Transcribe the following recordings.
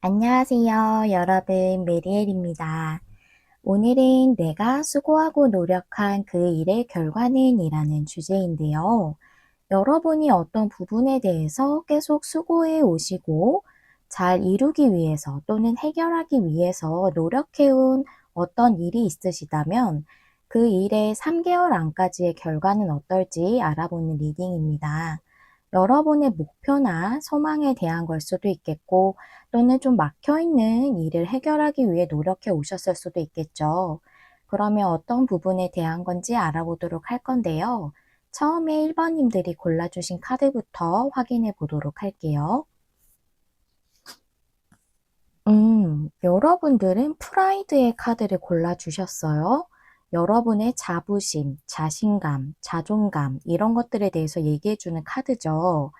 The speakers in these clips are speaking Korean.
안녕하세요, 여러분. 메리엘입니다. 오늘은 내가 수고하고 노력한 그 일의 결과는 이라는 주제인데요. 여러분이 어떤 부분에 대해서 계속 수고해 오시고 잘 이루기 위해서 또는 해결하기 위해서 노력해온 어떤 일이 있으시다면 그 일의 3개월 안까지의 결과는 어떨지 알아보는 리딩입니다. 여러분의 목표나 소망에 대한 걸 수도 있겠고 또는 좀 막혀있는 일을 해결하기 위해 노력해 오셨을 수도 있겠죠. 그러면 어떤 부분에 대한 건지 알아보도록 할 건데요. 처음에 1번님들이 골라주신 카드부터 확인해 보도록 할게요. 여러분들은 프라이드의 카드를 골라주셨어요. 여러분의 자부심, 자신감, 자존감 이런 것들에 대해서 얘기해주는 카드죠.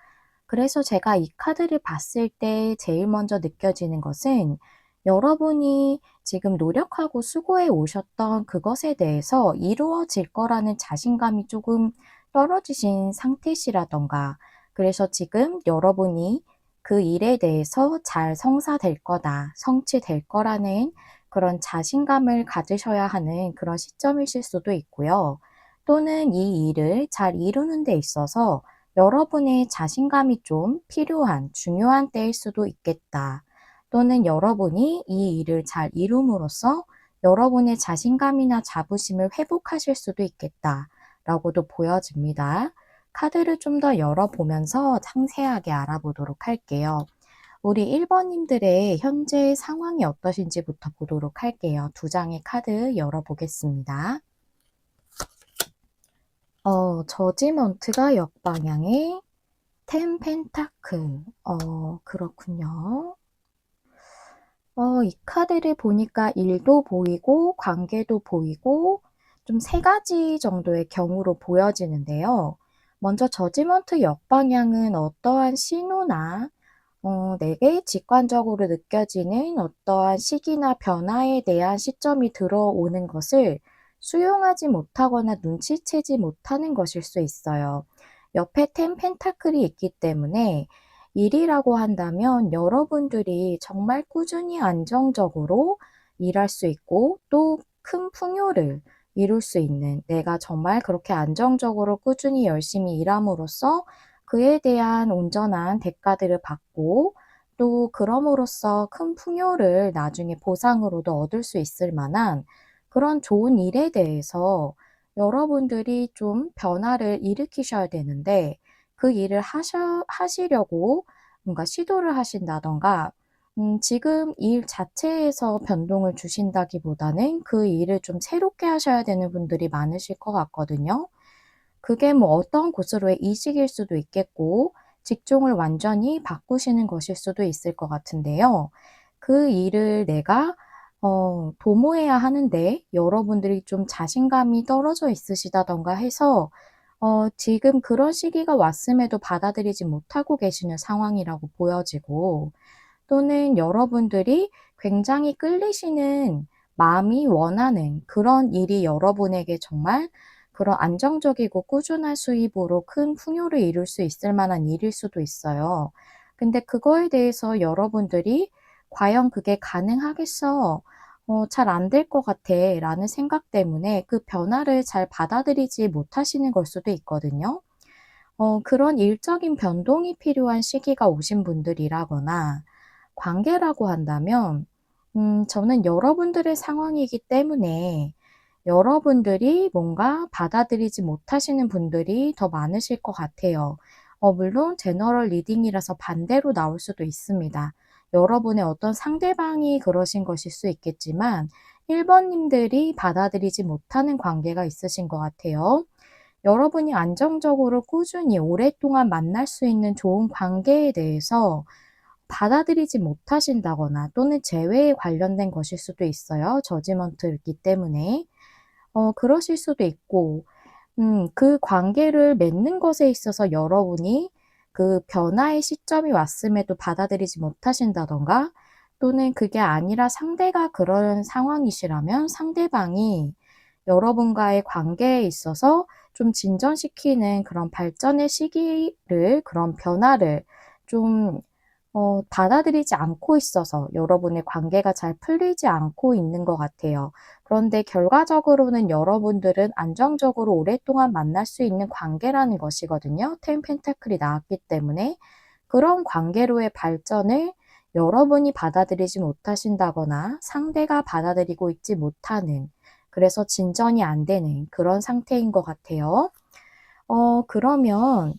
그래서 제가 이 카드를 봤을 때 제일 먼저 느껴지는 것은 여러분이 지금 노력하고 수고해 오셨던 그것에 대해서 이루어질 거라는 자신감이 조금 떨어지신 상태시라던가, 그래서 지금 여러분이 그 일에 대해서 잘 성사될 거다, 성취될 거라는 그런 자신감을 가지셔야 하는 그런 시점이실 수도 있고요. 또는 이 일을 잘 이루는 데 있어서 여러분의 자신감이 좀 필요한 중요한 때일 수도 있겠다. 또는 여러분이 이 일을 잘 이룸으로써 여러분의 자신감이나 자부심을 회복하실 수도 있겠다 라고도 보여집니다. 카드를 좀 더 열어보면서 상세하게 알아보도록 할게요. 우리 1번님들의 현재 상황이 어떠신지부터 보도록 할게요. 두 장의 카드 열어보겠습니다. 저지먼트가 역방향에 텐 펜타클. 그렇군요. 이 카드를 보니까 일도 보이고 관계도 보이고 좀 세 가지 정도의 경우로 보여지는데요. 먼저 저지먼트 역방향은 어떠한 신호나 내게 직관적으로 느껴지는 어떠한 시기나 변화에 대한 시점이 들어오는 것을 수용하지 못하거나 눈치채지 못하는 것일 수 있어요. 옆에 텐 펜타클이 있기 때문에 일이라고 한다면 여러분들이 정말 꾸준히 안정적으로 일할 수 있고 또 큰 풍요를 이룰 수 있는, 내가 정말 그렇게 안정적으로 꾸준히 열심히 일함으로써 그에 대한 온전한 대가들을 받고 또 그럼으로써 큰 풍요를 나중에 보상으로도 얻을 수 있을 만한 그런 좋은 일에 대해서 여러분들이 좀 변화를 일으키셔야 되는데, 그 일을 하시려고 뭔가 시도를 하신다던가 지금 일 자체에서 변동을 주신다기보다는 그 일을 좀 새롭게 하셔야 되는 분들이 많으실 것 같거든요. 그게 뭐 어떤 곳으로의 이직일 수도 있겠고 직종을 완전히 바꾸시는 것일 수도 있을 것 같은데요. 그 일을 내가 도모해야 하는데 여러분들이 좀 자신감이 떨어져 있으시다던가 해서 지금 그런 시기가 왔음에도 받아들이지 못하고 계시는 상황이라고 보여지고, 또는 여러분들이 굉장히 끌리시는 마음이 원하는 그런 일이 여러분에게 정말 그런 안정적이고 꾸준한 수입으로 큰 풍요를 이룰 수 있을 만한 일일 수도 있어요. 근데 그거에 대해서 여러분들이 과연 그게 가능하겠어? 잘 안 될 것 같아. 라는 생각 때문에 그 변화를 잘 받아들이지 못하시는 걸 수도 있거든요. 그런 일적인 변동이 필요한 시기가 오신 분들이라거나, 관계라고 한다면 저는 여러분들의 상황이기 때문에 여러분들이 뭔가 받아들이지 못하시는 분들이 더 많으실 것 같아요. 물론 제너럴 리딩이라서 반대로 나올 수도 있습니다. 여러분의 어떤 상대방이 그러신 것일 수 있겠지만 1번님들이 받아들이지 못하는 관계가 있으신 것 같아요. 여러분이 안정적으로 꾸준히 오랫동안 만날 수 있는 좋은 관계에 대해서 받아들이지 못하신다거나 또는 재회에 관련된 것일 수도 있어요. 저지먼트이기 때문에. 그러실 수도 있고, 그 관계를 맺는 것에 있어서 여러분이 그 변화의 시점이 왔음에도 받아들이지 못하신다던가, 또는 그게 아니라 상대가 그런 상황이시라면 상대방이 여러분과의 관계에 있어서 좀 진전시키는 그런 발전의 시기를, 그런 변화를 좀 받아들이지 않고 있어서 여러분의 관계가 잘 풀리지 않고 있는 것 같아요. 그런데 결과적으로는 여러분들은 안정적으로 오랫동안 만날 수 있는 관계라는 것이거든요. 텐 펜타클이 나왔기 때문에 그런 관계로의 발전을 여러분이 받아들이지 못하신다거나 상대가 받아들이고 있지 못하는, 그래서 진전이 안 되는 그런 상태인 것 같아요. 그러면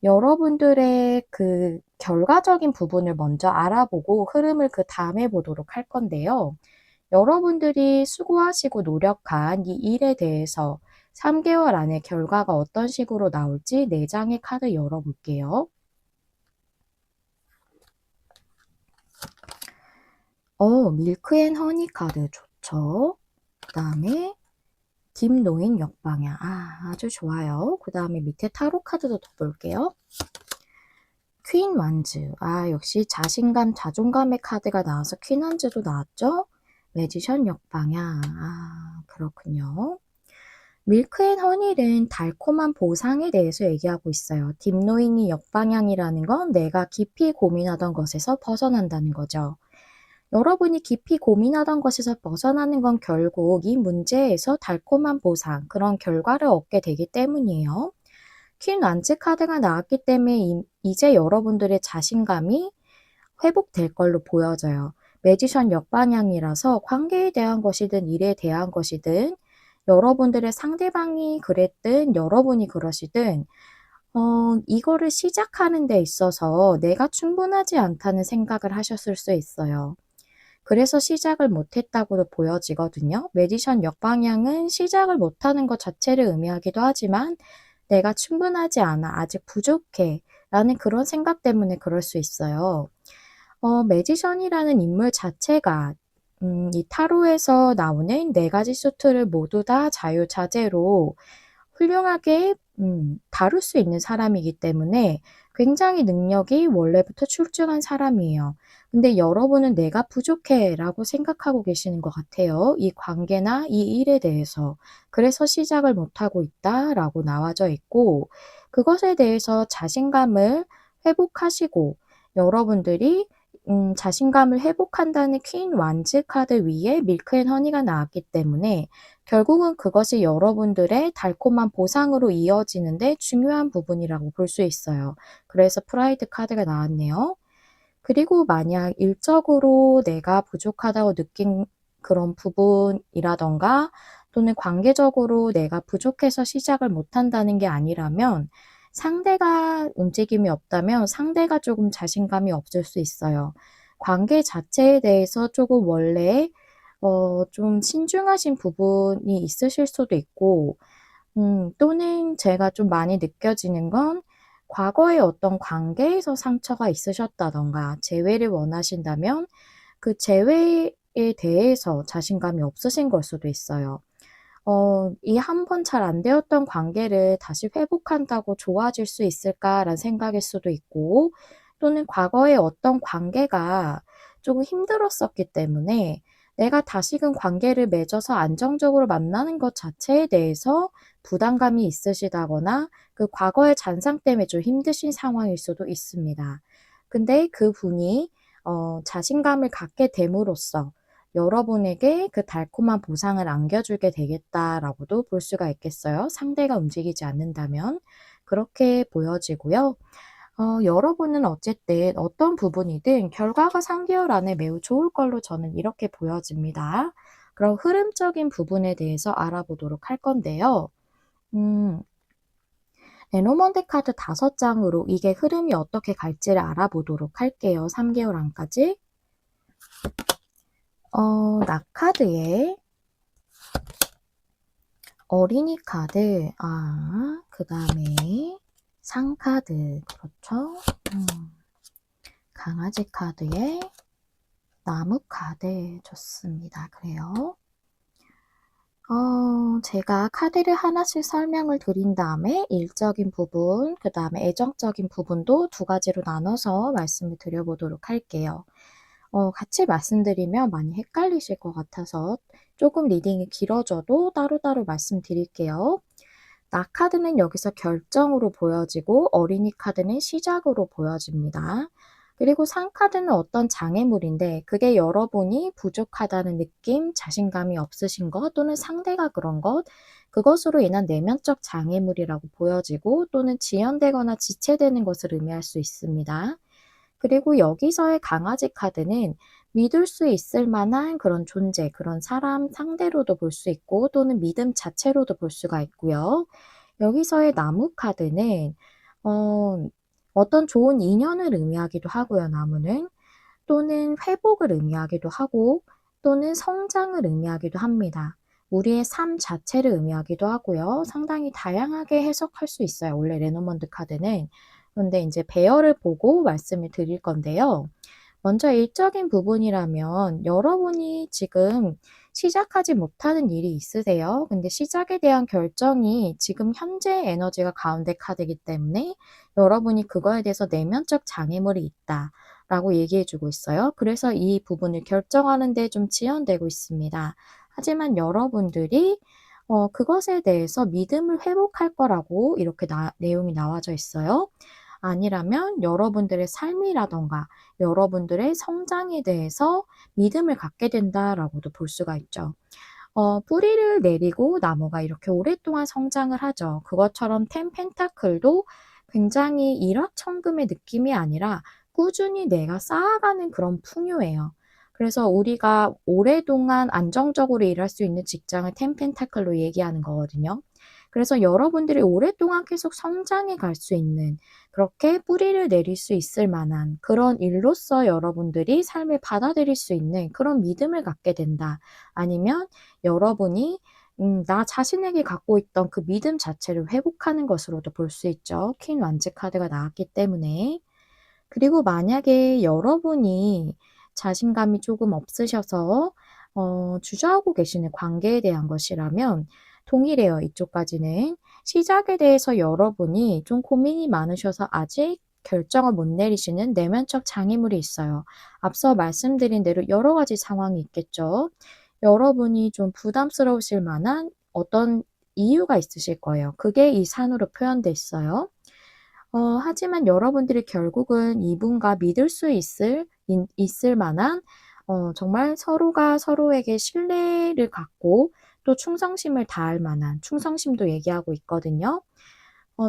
여러분들의 그 결과적인 부분을 먼저 알아보고 흐름을 그 다음에 보도록 할 건데요. 여러분들이 수고하시고 노력한 이 일에 대해서 3개월 안에 결과가 어떤 식으로 나올지 4장의 카드 열어볼게요. 밀크 앤 허니 카드 좋죠. 그 다음에 김노인 역방향. 아주 좋아요. 그 다음에 밑에 타로 카드도 더 볼게요. 퀸 완즈. 역시 자신감, 자존감의 카드가 나와서 퀸 완즈도 나왔죠? 매지션 역방향. 그렇군요. 밀크 앤 허니는 달콤한 보상에 대해서 얘기하고 있어요. 딥노인이 역방향이라는 건 내가 깊이 고민하던 것에서 벗어난다는 거죠. 여러분이 깊이 고민하던 것에서 벗어나는 건 결국 이 문제에서 달콤한 보상, 그런 결과를 얻게 되기 때문이에요. 퀸 완즈 카드가 나왔기 때문에 이제 여러분들의 자신감이 회복될 걸로 보여져요. 매지션 역방향이라서 관계에 대한 것이든 일에 대한 것이든 여러분들의 상대방이 그랬든 여러분이 그러시든 이거를 시작하는 데 있어서 내가 충분하지 않다는 생각을 하셨을 수 있어요. 그래서 시작을 못했다고도 보여지거든요. 매지션 역방향은 시작을 못하는 것 자체를 의미하기도 하지만 내가 충분하지 않아, 아직 부족해 라는 그런 생각 때문에 그럴 수 있어요. 매지션이라는 인물 자체가 이 타로에서 나오는 4가지 수트를 모두 다 자유자재로 훌륭하게 다룰 수 있는 사람이기 때문에 굉장히 능력이 원래부터 출중한 사람이에요. 근데 여러분은 내가 부족해 라고 생각하고 계시는 것 같아요. 이 관계나 이 일에 대해서. 그래서 시작을 못하고 있다 라고 나와져 있고, 그것에 대해서 자신감을 회복하시고 여러분들이 자신감을 회복한다는 퀸 완즈 카드 위에 밀크 앤 허니가 나왔기 때문에 결국은 그것이 여러분들의 달콤한 보상으로 이어지는데 중요한 부분이라고 볼 수 있어요. 그래서 프라이드 카드가 나왔네요. 그리고 만약 일적으로 내가 부족하다고 느낀 그런 부분이라던가 또는 관계적으로 내가 부족해서 시작을 못한다는 게 아니라면 상대가 움직임이 없다면 상대가 조금 자신감이 없을 수 있어요. 관계 자체에 대해서 조금 원래 좀 신중하신 부분이 있으실 수도 있고 또는 제가 좀 많이 느껴지는 건 과거에 어떤 관계에서 상처가 있으셨다던가 재회를 원하신다면 그 재회에 대해서 자신감이 없으신 걸 수도 있어요. 이 한 번 잘 안 되었던 관계를 다시 회복한다고 좋아질 수 있을까라는 생각일 수도 있고, 또는 과거에 어떤 관계가 조금 힘들었었기 때문에 내가 다시금 관계를 맺어서 안정적으로 만나는 것 자체에 대해서 부담감이 있으시다거나 그 과거의 잔상 때문에 좀 힘드신 상황일 수도 있습니다. 근데 그분이 자신감을 갖게 됨으로써 여러분에게 그 달콤한 보상을 안겨주게 되겠다라고도 볼 수가 있겠어요. 상대가 움직이지 않는다면. 그렇게 보여지고요. 여러분은 어쨌든 어떤 부분이든 결과가 3개월 안에 매우 좋을 걸로 저는 이렇게 보여집니다. 그럼 흐름적인 부분에 대해서 알아보도록 할 건데요. 레노먼드 카드 5장으로 이게 흐름이 어떻게 갈지를 알아보도록 할게요. 3개월 안까지. 낙카드에 어린이 카드, 그 다음에 상카드, 그렇죠? 강아지 카드에 나무 카드, 좋습니다. 그래요. 제가 카드를 하나씩 설명을 드린 다음에 일적인 부분, 그 다음에 애정적인 부분도 2가지로 나눠서 말씀을 드려보도록 할게요. 같이 말씀드리면 많이 헷갈리실 것 같아서 조금 리딩이 길어져도 따로따로 말씀드릴게요. 나 카드는 여기서 결정으로 보여지고 어린이 카드는 시작으로 보여집니다. 그리고 상카드는 어떤 장애물인데 그게 여러분이 부족하다는 느낌, 자신감이 없으신 것 또는 상대가 그런 것, 그것으로 인한 내면적 장애물이라고 보여지고 또는 지연되거나 지체되는 것을 의미할 수 있습니다. 그리고 여기서의 강아지 카드는 믿을 수 있을 만한 그런 존재, 그런 사람 상대로도 볼 수 있고 또는 믿음 자체로도 볼 수가 있고요. 여기서의 나무 카드는 어 어떤 좋은 인연을 의미하기도 하고요, 나무는. 또는 회복을 의미하기도 하고 또는 성장을 의미하기도 합니다. 우리의 삶 자체를 의미하기도 하고요. 상당히 다양하게 해석할 수 있어요, 원래 레노먼드 카드는. 그런데 이제 배열을 보고 말씀을 드릴 건데요. 먼저 일적인 부분이라면 여러분이 지금 시작하지 못하는 일이 있으세요. 근데 시작에 대한 결정이 지금 현재 에너지가 가운데 카드이기 때문에 여러분이 그거에 대해서 내면적 장애물이 있다라고 얘기해 주고 있어요. 그래서 이 부분을 결정하는 데 좀 지연되고 있습니다. 하지만 여러분들이 그것에 대해서 믿음을 회복할 거라고 이렇게 내용이 나와져 있어요. 아니라면 여러분들의 삶이라던가 여러분들의 성장에 대해서 믿음을 갖게 된다라고도 볼 수가 있죠. 뿌리를 내리고 나무가 이렇게 오랫동안 성장을 하죠. 그것처럼 텐 펜타클도 굉장히 일확천금의 느낌이 아니라 꾸준히 내가 쌓아가는 그런 풍요예요. 그래서 우리가 오랫동안 안정적으로 일할 수 있는 직장을 텐 펜타클로 얘기하는 거거든요. 그래서 여러분들이 오랫동안 계속 성장해 갈 수 있는, 그렇게 뿌리를 내릴 수 있을 만한 그런 일로서 여러분들이 삶을 받아들일 수 있는 그런 믿음을 갖게 된다. 아니면 여러분이 나 자신에게 갖고 있던 그 믿음 자체를 회복하는 것으로도 볼 수 있죠. 퀸 완즈 카드가 나왔기 때문에. 그리고 만약에 여러분이 자신감이 조금 없으셔서 주저하고 계시는 관계에 대한 것이라면 동일해요, 이쪽까지는. 시작에 대해서 여러분이 좀 고민이 많으셔서 아직 결정을 못 내리시는 내면적 장애물이 있어요. 앞서 말씀드린 대로 여러 가지 상황이 있겠죠. 여러분이 좀 부담스러우실 만한 어떤 이유가 있으실 거예요. 그게 이 산으로 표현돼 있어요. 하지만 여러분들이 결국은 이분과 믿을 수 있을 만한 정말 서로가 서로에게 신뢰를 갖고 또 충성심을 다할 만한, 충성심도 얘기하고 있거든요.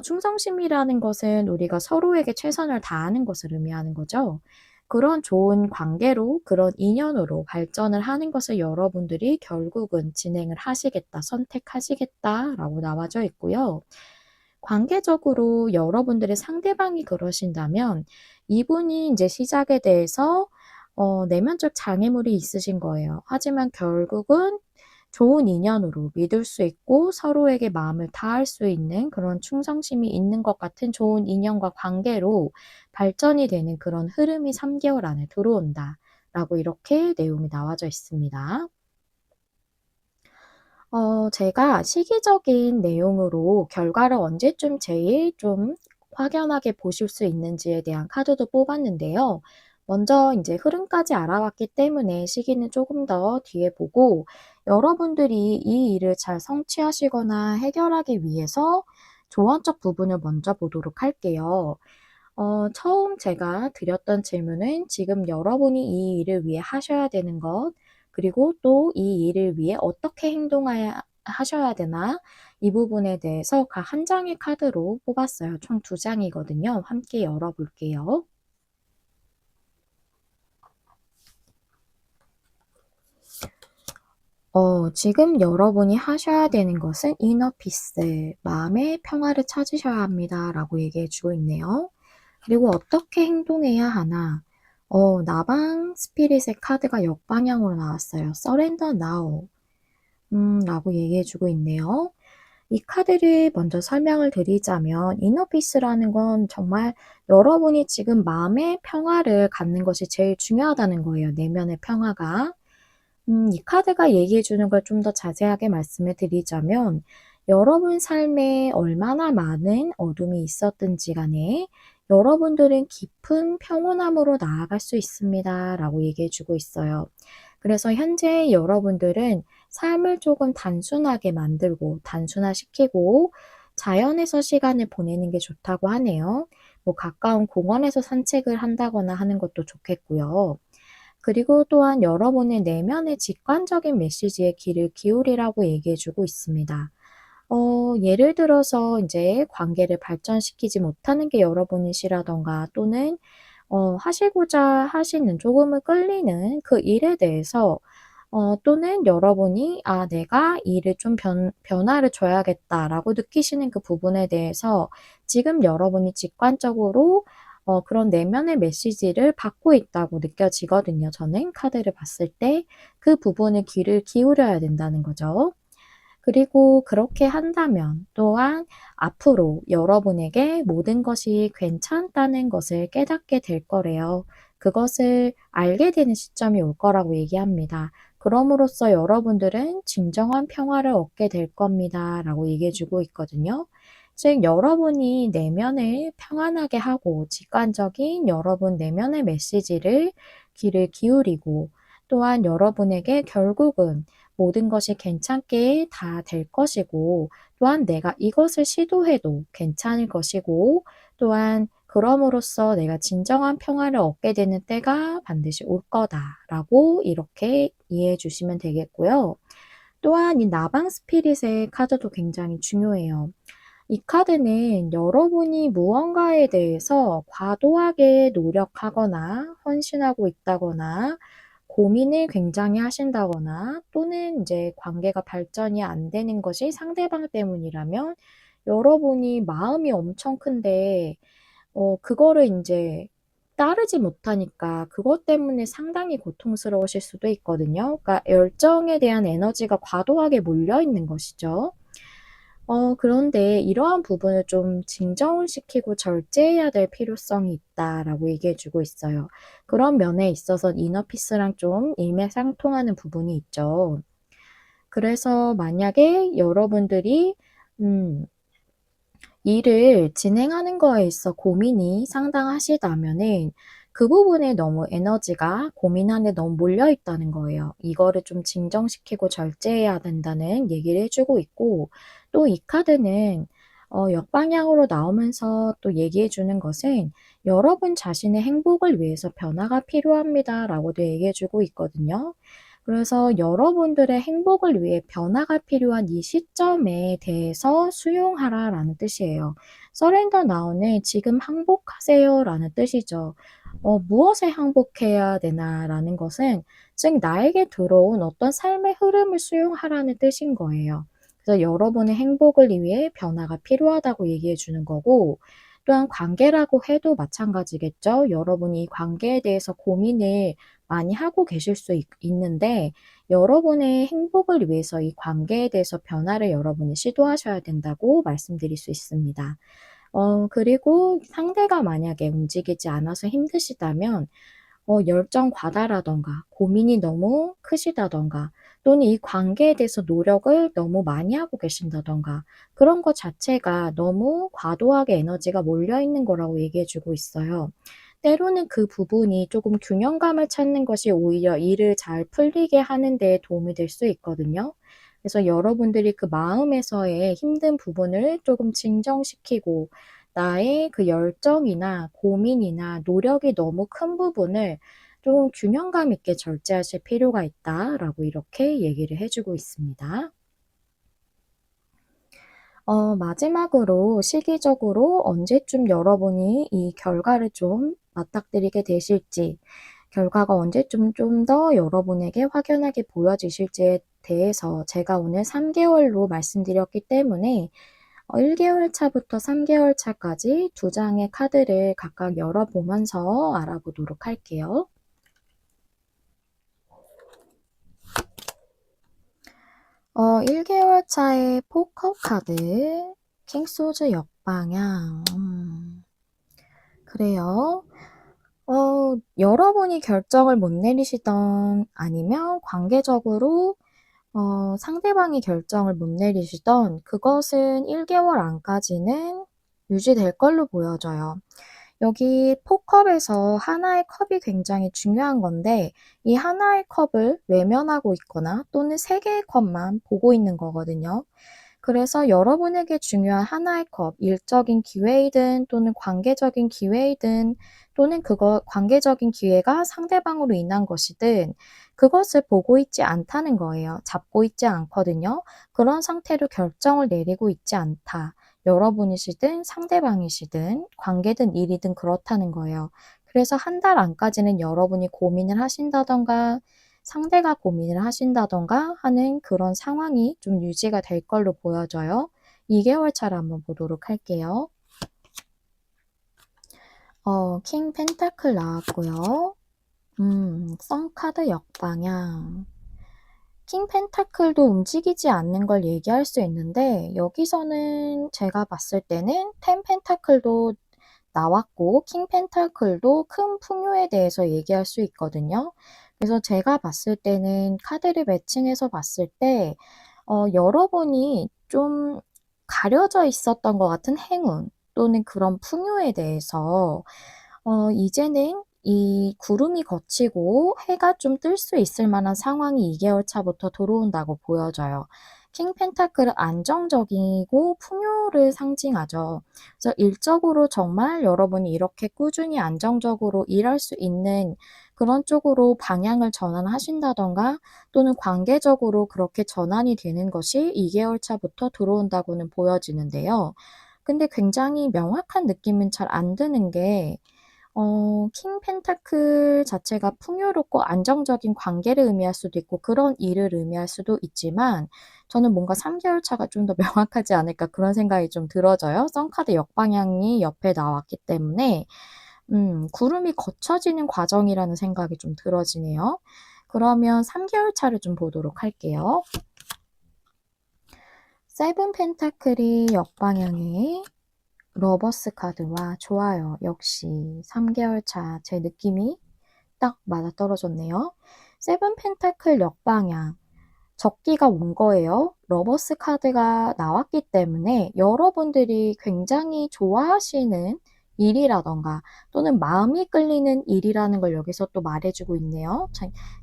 충성심이라는 것은 우리가 서로에게 최선을 다하는 것을 의미하는 거죠. 그런 좋은 관계로, 그런 인연으로 발전을 하는 것을 여러분들이 결국은 진행을 하시겠다, 선택하시겠다라고 나와져 있고요. 관계적으로 여러분들의 상대방이 그러신다면 이분이 이제 시작에 대해서 내면적 장애물이 있으신 거예요. 하지만 결국은 좋은 인연으로 믿을 수 있고 서로에게 마음을 다할 수 있는 그런 충성심이 있는 것 같은 좋은 인연과 관계로 발전이 되는 그런 흐름이 3개월 안에 들어온다라고 이렇게 내용이 나와져 있습니다. 제가 시기적인 내용으로 결과를 언제쯤 제일 좀 확연하게 보실 수 있는지에 대한 카드도 뽑았는데요. 먼저 이제 흐름까지 알아왔기 때문에 시기는 조금 더 뒤에 보고 여러분들이 이 일을 잘 성취하시거나 해결하기 위해서 조언적 부분을 먼저 보도록 할게요. 처음 제가 드렸던 질문은 지금 여러분이 이 일을 위해 하셔야 되는 것, 그리고 또 이 일을 위해 어떻게 하셔야 되나, 이 부분에 대해서 각 한 장의 카드로 뽑았어요. 총 2장이거든요. 함께 열어볼게요. 지금 여러분이 하셔야 되는 것은 이너 피스, 마음의 평화를 찾으셔야 합니다라고 얘기해 주고 있네요. 그리고 어떻게 행동해야 하나? 나방 스피릿의 카드가 역방향으로 나왔어요. Surrender now. 라고 얘기해 주고 있네요. 이 카드를 먼저 설명을 드리자면 이너피스라는 건 정말 여러분이 지금 마음의 평화를 갖는 것이 제일 중요하다는 거예요. 내면의 평화가. 이 카드가 얘기해 주는 걸 좀 더 자세하게 말씀을 드리자면 여러분 삶에 얼마나 많은 어둠이 있었든지 간에 여러분들은 깊은 평온함으로 나아갈 수 있습니다라고 얘기해 주고 있어요. 그래서 현재 여러분들은 삶을 조금 단순하게 만들고 단순화시키고 자연에서 시간을 보내는 게 좋다고 하네요. 뭐 가까운 공원에서 산책을 한다거나 하는 것도 좋겠고요. 그리고 또한 여러분의 내면의 직관적인 메시지에 귀를 기울이라고 얘기해 주고 있습니다. 예를 들어서 이제 관계를 발전시키지 못하는 게 여러분이시라던가 또는 하시고자 하시는 조금은 끌리는 그 일에 대해서 또는 여러분이 '아 내가 이 일을 좀 변화를 줘야겠다.'라고 느끼시는 그 부분에 대해서 지금 여러분이 직관적으로 그런 내면의 메시지를 받고 있다고 느껴지거든요, 저는 카드를 봤을 때. 그 부분에 귀를 기울여야 된다는 거죠. 그리고 그렇게 한다면 또한 앞으로 여러분에게 모든 것이 괜찮다는 것을 깨닫게 될 거래요. 그것을 알게 되는 시점이 올 거라고 얘기합니다. 그럼으로써 여러분들은 진정한 평화를 얻게 될 겁니다. 라고 얘기해 주고 있거든요. 즉, 여러분이 내면을 평안하게 하고 직관적인 여러분 내면의 메시지를 귀를 기울이고 또한 여러분에게 결국은 모든 것이 괜찮게 다 될 것이고 또한 내가 이것을 시도해도 괜찮을 것이고 또한 그럼으로써 내가 진정한 평화를 얻게 되는 때가 반드시 올 거다라고 이렇게 이해해 주시면 되겠고요. 또한 이 나방 스피릿의 카드도 굉장히 중요해요. 이 카드는 여러분이 무언가에 대해서 과도하게 노력하거나 헌신하고 있다거나 고민을 굉장히 하신다거나 또는 이제 관계가 발전이 안 되는 것이 상대방 때문이라면 여러분이 마음이 엄청 큰데 그거를 인제 따르지 못하니까 그것 때문에 상당히 고통스러우실 수도 있거든요. 그러니까 열정에 대한 에너지가 과도하게 몰려 있는 것이죠. 그런데 이러한 부분을 좀 진정을 시키고 절제해야 될 필요성이 있다라고 얘기해 주고 있어요. 그런 면에 있어서 이너 피스랑 좀 일맥상통하는 부분이 있죠. 그래서 만약에 여러분들이 음 일을 진행하는 거에 있어 고민이 상당하시다면은 그 부분에 너무 에너지가 고민하는 데 너무 몰려 있다는 거예요. 이거를 좀 진정시키고 절제해야 된다는 얘기를 해 주고 있고 또 이 카드는 역방향으로 나오면서 또 얘기해 주는 것은 "여러분 자신의 행복을 위해서 변화가 필요합니다."라고도 얘기해 주고 있거든요. 그래서 여러분들의 행복을 위해 변화가 필요한 이 시점에 대해서 수용하라라는 뜻이에요. 서렌더 나오는 지금 항복하세요라는 뜻이죠. 무엇에 항복해야 되나라는 것은 즉 나에게 들어온 어떤 삶의 흐름을 수용하라는 뜻인 거예요. 그래서 여러분의 행복을 위해 변화가 필요하다고 얘기해 주는 거고 또한 관계라고 해도 마찬가지겠죠. 여러분이 관계에 대해서 고민을 많이 하고 계실 수 있는데 여러분의 행복을 위해서 이 관계에 대해서 변화를 여러분이 시도하셔야 된다고 말씀드릴 수 있습니다. 그리고 상대가 만약에 움직이지 않아서 힘드시다면 열정 과다라든가 고민이 너무 크시다든가 또는 이 관계에 대해서 노력을 너무 많이 하고 계신다든가 그런 것 자체가 너무 과도하게 에너지가 몰려 있는 거라고 얘기해 주고 있어요. 때로는 그 부분이 조금 균형감을 찾는 것이 오히려 일을 잘 풀리게 하는 데 도움이 될 수 있거든요. 그래서 여러분들이 그 마음에서의 힘든 부분을 조금 진정시키고 나의 그 열정이나 고민이나 노력이 너무 큰 부분을 좀 균형감 있게 절제하실 필요가 있다라고 이렇게 얘기를 해 주고 있습니다. 마지막으로 시기적으로 언제쯤 여러분이 이 결과를 좀 맞닥뜨리게 되실지, 결과가 언제쯤 좀 더 여러분에게 확연하게 보여지실지에 대해서 제가 오늘 3개월로 말씀드렸기 때문에 1개월 차부터 3개월 차까지 두 장의 카드를 각각 열어보면서 알아보도록 할게요. 1개월 차의 포커 카드, 킹 소즈 역방향. 그래요. 여러분이 결정을 못 내리시던 아니면 관계적으로 상대방이 결정을 못 내리시던 그것은 1개월 안까지는 유지될 걸로 보여져요. 여기 포컵에서 하나의 컵이 굉장히 중요한 건데 이 하나의 컵을 외면하고 있거나 또는 3개의 컵만 보고 있는 거거든요. 그래서 여러분에게 중요한 하나의 컵, 일적인 기회이든 또는 관계적인 기회이든 또는 관계적인 기회가 상대방으로 인한 것이든 그것을 보고 있지 않다는 거예요. 잡고 있지 않거든요. 그런 상태로 결정을 내리고 있지 않다. 여러분이시든 상대방이시든 관계든 일이든 그렇다는 거예요. 그래서 한 달 안까지는 여러분이 고민을 하신다던가 상대가 고민을 하신다던가 하는 그런 상황이 좀 유지가 될 걸로 보여져요. 2개월 차를 한번 보도록 할게요. 킹 펜타클 나왔고요. 썬 카드 역방향. 킹 펜타클도 움직이지 않는 걸 얘기할 수 있는데 여기서는 제가 봤을 때는 텐 펜타클도 나왔고 킹 펜타클도 큰 풍요에 대해서 얘기할 수 있거든요. 그래서 제가 봤을 때는 카드를 매칭해서 봤을 때 여러분이 좀 가려져 있었던 것 같은 행운 또는 그런 풍요에 대해서 이제는 이 구름이 걷히고 해가 좀 뜰 수 있을 만한 상황이 2개월 차부터 들어온다고 보여져요. 킹 펜타클은 안정적이고 풍요를 상징하죠. 그래서 일적으로 정말 여러분이 이렇게 꾸준히 안정적으로 일할 수 있는 그런 쪽으로 방향을 전환하신다던가 또는 관계적으로 그렇게 전환이 되는 것이 2개월 차부터 들어온다고는 보여지는데요. 근데 굉장히 명확한 느낌은 잘 안 드는 게 킹 펜타클 자체가 풍요롭고 안정적인 관계를 의미할 수도 있고 그런 일을 의미할 수도 있지만 저는 뭔가 3개월 차가 좀 더 명확하지 않을까 그런 생각이 좀 들어져요. 썬카드 역방향이 옆에 나왔기 때문에 구름이 걷혀지는 과정이라는 생각이 좀 들어지네요. 그러면 3개월 차를 좀 보도록 할게요. 세븐 펜타클이 역방향에 러버스 카드와 좋아요. 역시 3개월 차 제 느낌이 딱 맞아떨어졌네요. 세븐 펜타클 역방향. 적기가 온 거예요. 러버스 카드가 나왔기 때문에 여러분들이 굉장히 좋아하시는 일이라던가 또는 마음이 끌리는 일이라는 걸 여기서 또 말해주고 있네요.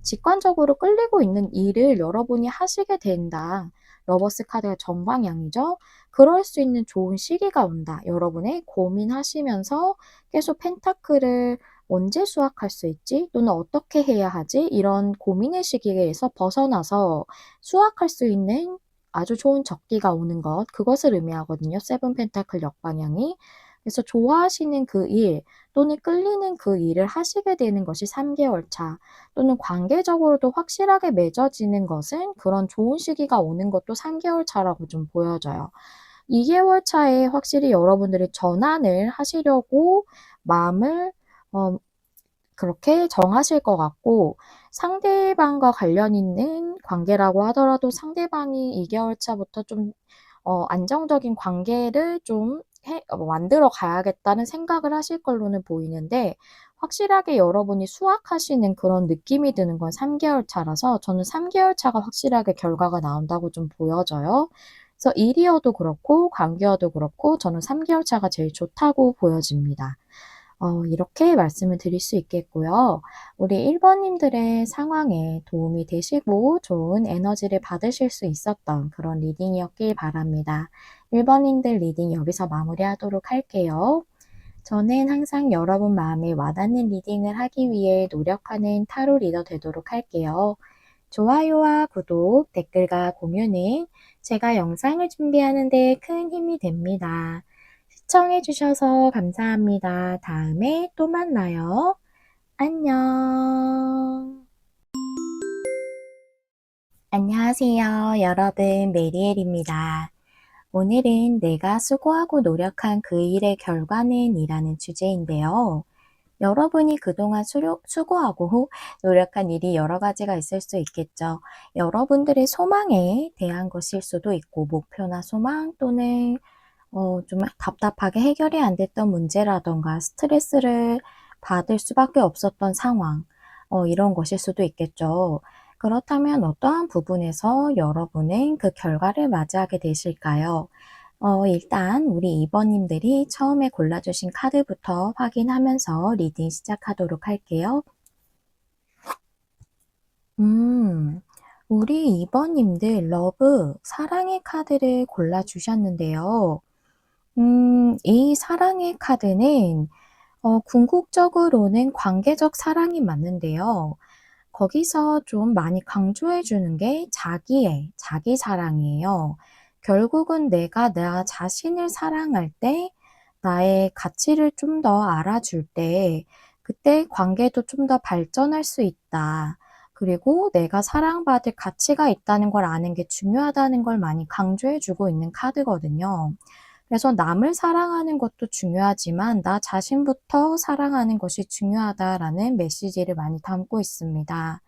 직관적으로 끌리고 있는 일을 여러분이 하시게 된다. 러버스 카드가 정방향이죠. 그럴 수 있는 좋은 시기가 온다. 여러분의 고민하시면서 계속 펜타클을 언제 수확할 수 있지? 또는 어떻게 해야 하지? 이런 고민의 시기에서 벗어나서 수확할 수 있는 아주 좋은 적기가 오는 것, 그것을 의미하거든요. 세븐 펜타클 역방향이. 그래서 좋아하시는 그 일 또는 끌리는 그 일을 하시게 되는 것이 3개월 차 또는 관계적으로도 확실하게 맺어지는 것은 그런 좋은 시기가 오는 것도 3개월 차라고 좀 보여져요. 2개월 차에 확실히 여러분들이 전환을 하시려고 마음을 그렇게 정하실 것 같고 상대방과 관련 있는 관계라고 하더라도 상대방이 2개월 차부터 좀 안정적인 관계를 좀 만들어 가야겠다는 생각을 하실 걸로는 보이는데 확실하게 여러분이 수확하시는 그런 느낌이 드는 건 3개월 차라서 저는 3개월 차가 확실하게 결과가 나온다고 좀 보여져요. 그래서 일이어도 그렇고 관계여도 그렇고 저는 3개월 차가 제일 좋다고 보여집니다. 이렇게 말씀을 드릴 수 있겠고요. 우리 1번님들의 상황에 도움이 되시고 좋은 에너지를 받으실 수 있었던 그런 리딩이었길 바랍니다. 1번님들 리딩 여기서 마무리하도록 할게요. 저는 항상 여러분 마음에 와닿는 리딩을 하기 위해 노력하는 타로 리더 되도록 할게요. 좋아요와 구독, 댓글과 공유는 제가 영상을 준비하는 데 큰 힘이 됩니다. 시청해주셔서 감사합니다. 다음에 또 만나요. 안녕. 안녕하세요. 여러분, 메리엘입니다. 오늘은 내가 수고하고 노력한 그 일의 결과는 이라는 주제인데요. 여러분이 그동안 수고하고 노력한 일이 여러 가지가 있을 수 있겠죠. 여러분들의 소망에 대한 것일 수도 있고, 목표나 소망 또는 좀 답답하게 해결이 안 됐던 문제라던가 스트레스를 받을 수밖에 없었던 상황, 이런 것일 수도 있겠죠. 그렇다면 어떠한 부분에서 여러분은 그 결과를 맞이하게 되실까요? 일단 우리 2번님들이 처음에 골라주신 카드부터 확인하면서 리딩 시작하도록 할게요. 음, 우리 2번님들 러브, 사랑의 카드를 골라주셨는데요. 이 사랑의 카드는 궁극적으로는 관계적 사랑이 맞는데요. 거기서 좀 많이 강조해 주는 게 자기 사랑이에요. 결국은 내가 나 자신을 사랑할 때, 나의 가치를 좀 더 알아줄 때, 그때 관계도 좀 더 발전할 수 있다. 그리고 내가 사랑받을 가치가 있다는 걸 아는 게 중요하다는 걸 많이 강조해 주고 있는 카드거든요. 그래서 남을 사랑하는 것도 중요하지만 나 자신부터 사랑하는 것이 중요하다라는 메시지를 많이 담고 있습니다.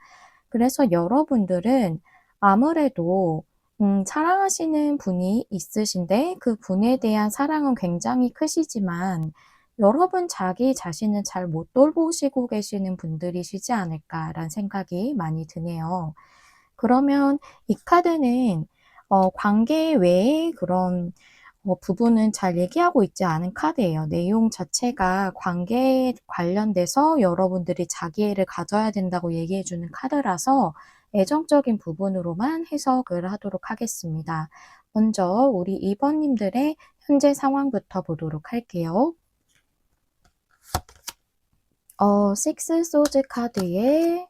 그래서 여러분들은 아무래도 사랑하시는 분이 있으신데 그 분에 대한 사랑은 굉장히 크시지만 여러분 자기 자신은 잘 못 돌보시고 계시는 분들이시지 않을까라는 생각이 많이 드네요. 그러면 이 카드는 관계 외에 그런 부분은 잘 얘기하고 있지 않은 카드예요. 내용 자체가 관계에 관련돼서 여러분들이 자기애를 가져야 된다고 얘기해 주는 카드라서 애정적인 부분으로만 해석을 하도록 하겠습니다. 먼저 우리 2번님들의 현재 상황부터 보도록 할게요. 식스 소즈 카드의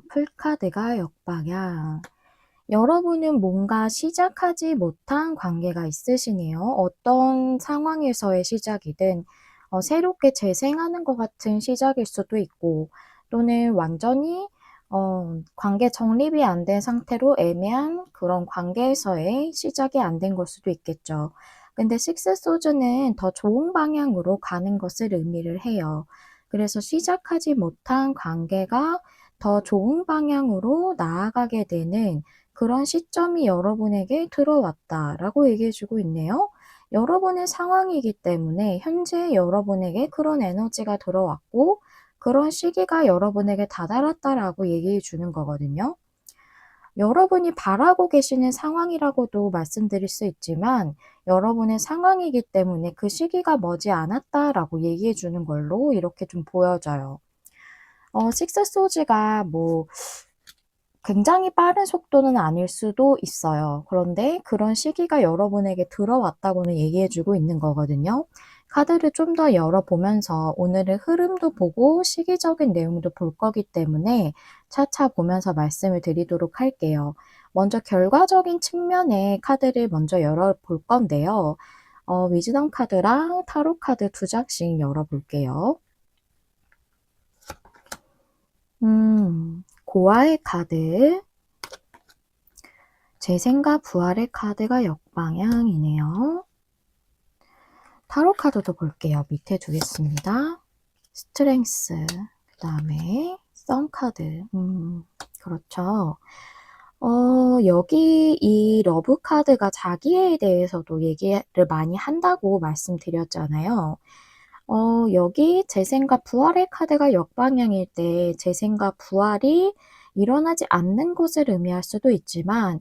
풀카드가 역방향. 여러분은 뭔가 시작하지 못한 관계가 있으시네요. 어떤 상황에서의 시작이든 새롭게 재생하는 것 같은 시작일 수도 있고 또는 완전히 관계 정립이 안 된 상태로 애매한 그런 관계에서의 시작이 안 된 걸 수도 있겠죠. 근데 식스 소즈는 더 좋은 방향으로 가는 것을 의미를 해요. 그래서 시작하지 못한 관계가 더 좋은 방향으로 나아가게 되는 그런 시점이 여러분에게 들어왔다라고 얘기해 주고 있네요. 여러분의 상황이기 때문에 현재 여러분에게 그런 에너지가 들어왔고 그런 시기가 여러분에게 다다랐다라고 얘기해 주는 거거든요. 여러분이 바라고 계시는 상황이라고도 말씀드릴 수 있지만 여러분의 상황이기 때문에 그 시기가 머지 않았다라고 얘기해 주는 걸로 이렇게 좀 보여져요. 식스 소즈가 뭐 굉장히 빠른 속도는 아닐 수도 있어요. 그런데 그런 시기가 여러분에게 들어왔다고는 얘기해 주고 있는 거거든요. 카드를 좀 더 열어보면서 오늘의 흐름도 보고 시기적인 내용도 볼 거기 때문에 차차 보면서 말씀을 드리도록 할게요. 먼저 결과적인 측면의 카드를 먼저 열어볼 건데요. 위즈덤 카드랑 타로 카드 2장씩 열어볼게요. 고아의 카드, 재생과 부활의 카드가 역방향이네요. 타로 카드도 볼게요. 밑에 두겠습니다. 스트렝스, 그 다음에 선 카드. 그렇죠. 여기 이 러브 카드가 자기에 대해서도 얘기를 많이 한다고 말씀드렸잖아요. 여기 재생과 부활의 카드가 역방향일 때 재생과 부활이 일어나지 않는 것을 의미할 수도 있지만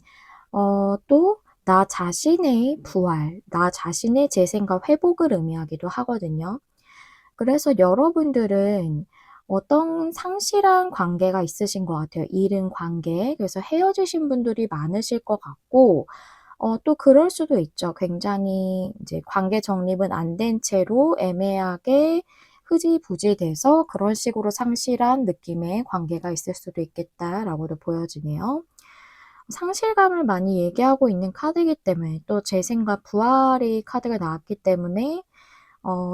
또 나 자신의 부활, 나 자신의 재생과 회복을 의미하기도 하거든요. 그래서 여러분들은 어떤 상실한 관계가 있으신 것 같아요. 잃은 관계. 그래서 헤어지신 분들이 많으실 것 같고 또 그럴 수도 있죠. 굉장히 이제 관계 정립은 안 된 채로 애매하게 흐지부지 돼서 그런 식으로 상실한 느낌의 관계가 있을 수도 있겠다라고도 보여지네요. 상실감을 많이 얘기하고 있는 카드이기 때문에 또 재생과 부활의 카드가 나왔기 때문에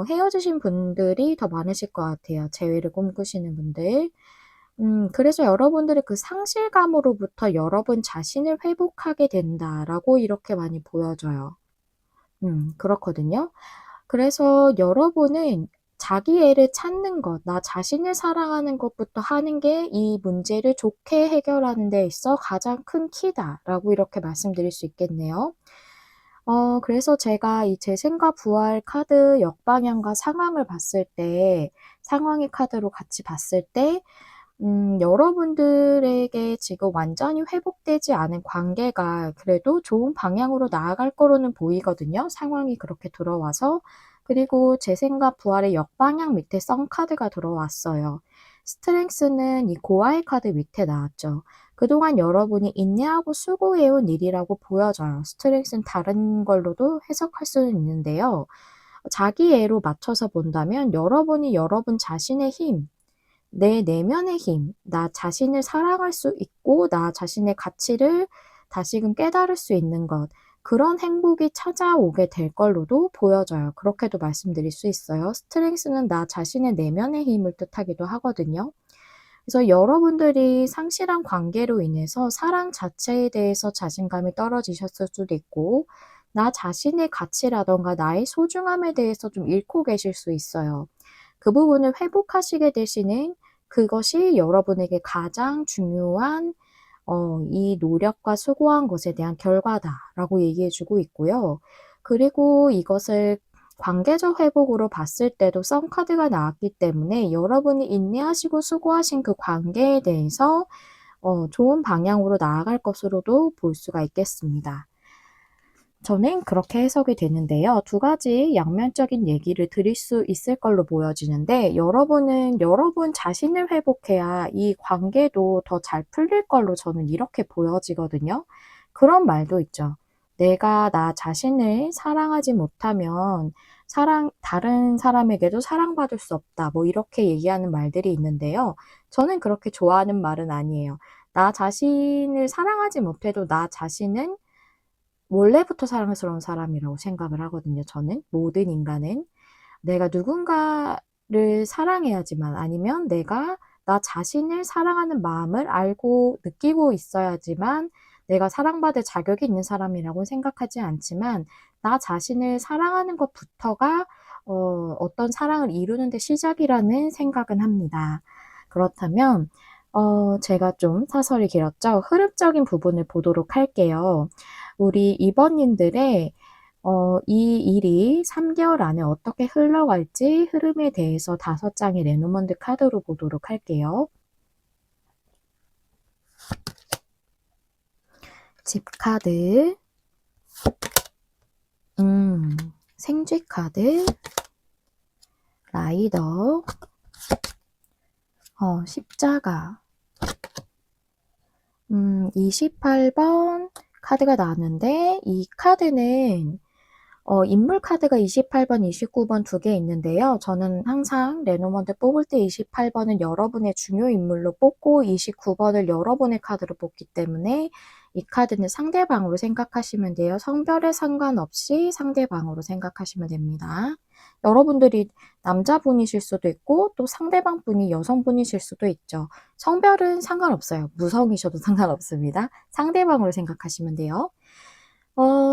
헤어지신 분들이 더 많으실 것 같아요. 재회를 꿈꾸시는 분들. 그래서 여러분들의 그 상실감으로부터 여러분 자신을 회복하게 된다라고 이렇게 많이 보여져요. 그렇거든요. 그래서 여러분은 자기애를 찾는 것, 나 자신을 사랑하는 것부터 하는 게 이 문제를 좋게 해결하는 데 있어 가장 큰 키다라고 이렇게 말씀드릴 수 있겠네요. 그래서 제가 이 재생과 부활 카드 역방향과 상황을 봤을 때, 상황의 카드로 같이 봤을 때, 여러분들에게 지금 완전히 회복되지 않은 관계가 그래도 좋은 방향으로 나아갈 거로는 보이거든요. 상황이 그렇게 들어와서. 그리고 재생과 부활의 역방향 밑에 썬 카드가 들어왔어요. 스트렝스는 이 고아의 카드 밑에 나왔죠. 그동안 여러분이 인내하고 수고해온 일이라고 보여져요. 스트레스는 다른 걸로도 해석할 수는 있는데요. 자기애로 맞춰서 본다면 여러분이 여러분 자신의 힘, 내 내면의 힘, 나 자신을 사랑할 수 있고 나 자신의 가치를 다시금 깨달을 수 있는 것, 그런 행복이 찾아오게 될 걸로도 보여져요. 그렇게도 말씀드릴 수 있어요. 스트렝스는 나 자신의 내면의 힘을 뜻하기도 하거든요. 그래서 여러분들이 상실한 관계로 인해서 사랑 자체에 대해서 자신감이 떨어지셨을 수도 있고, 나 자신의 가치라던가 나의 소중함에 대해서 좀 잃고 계실 수 있어요. 그 부분을 회복하시게 되시는 그것이 여러분에게 가장 중요한 이 노력과 수고한 것에 대한 결과다라고 얘기해 주고 있고요. 그리고 이것을 관계적 회복으로 봤을 때도 썬카드가 나왔기 때문에 여러분이 인내하시고 수고하신 그 관계에 대해서 좋은 방향으로 나아갈 것으로도 볼 수가 있겠습니다. 저는 그렇게 해석이 되는데요. 두 가지 양면적인 얘기를 드릴 수 있을 걸로 보여지는데, 여러분은 여러분 자신을 회복해야 이 관계도 더 잘 풀릴 걸로 저는 이렇게 보여지거든요. 그런 말도 있죠. 내가 나 자신을 사랑하지 못하면 다른 사람에게도 사랑받을 수 없다. 뭐 이렇게 얘기하는 말들이 있는데요. 저는 그렇게 좋아하는 말은 아니에요. 나 자신을 사랑하지 못해도 나 자신은 원래부터 사랑스러운 사람이라고 생각을 하거든요, 저는. 모든 인간은. 내가 누군가를 사랑해야지만, 아니면 내가 나 자신을 사랑하는 마음을 알고 느끼고 있어야지만 내가 사랑받을 자격이 있는 사람이라고 생각하지 않지만, 나 자신을 사랑하는 것부터가 어떤 사랑을 이루는 데 시작이라는 생각은 합니다. 그렇다면 제가 좀 사설이 길었죠. 흐름적인 부분을 보도록 할게요. 우리 2번님들의 이 일이 3개월 안에 어떻게 흘러갈지 흐름에 대해서 5장의 레노먼드 카드로 보도록 할게요. 집 카드, 생쥐 카드, 라이더, 십자가, 28번 카드가 나왔는데, 이 카드는 인물 카드가 28번, 29번 두 개 있는데요. 저는 항상 레노먼드 뽑을 때 28번은 여러분의 중요 인물로 뽑고 29번을 여러분의 카드로 뽑기 때문에 이 카드는 상대방으로 생각하시면 돼요. 성별에 상관없이 상대방으로 생각하시면 됩니다. 여러분들이 남자분이실 수도 있고 또 상대방 분이 여성분이실 수도 있죠. 성별은 상관없어요. 무성이셔도 상관없습니다. 상대방으로 생각하시면 돼요.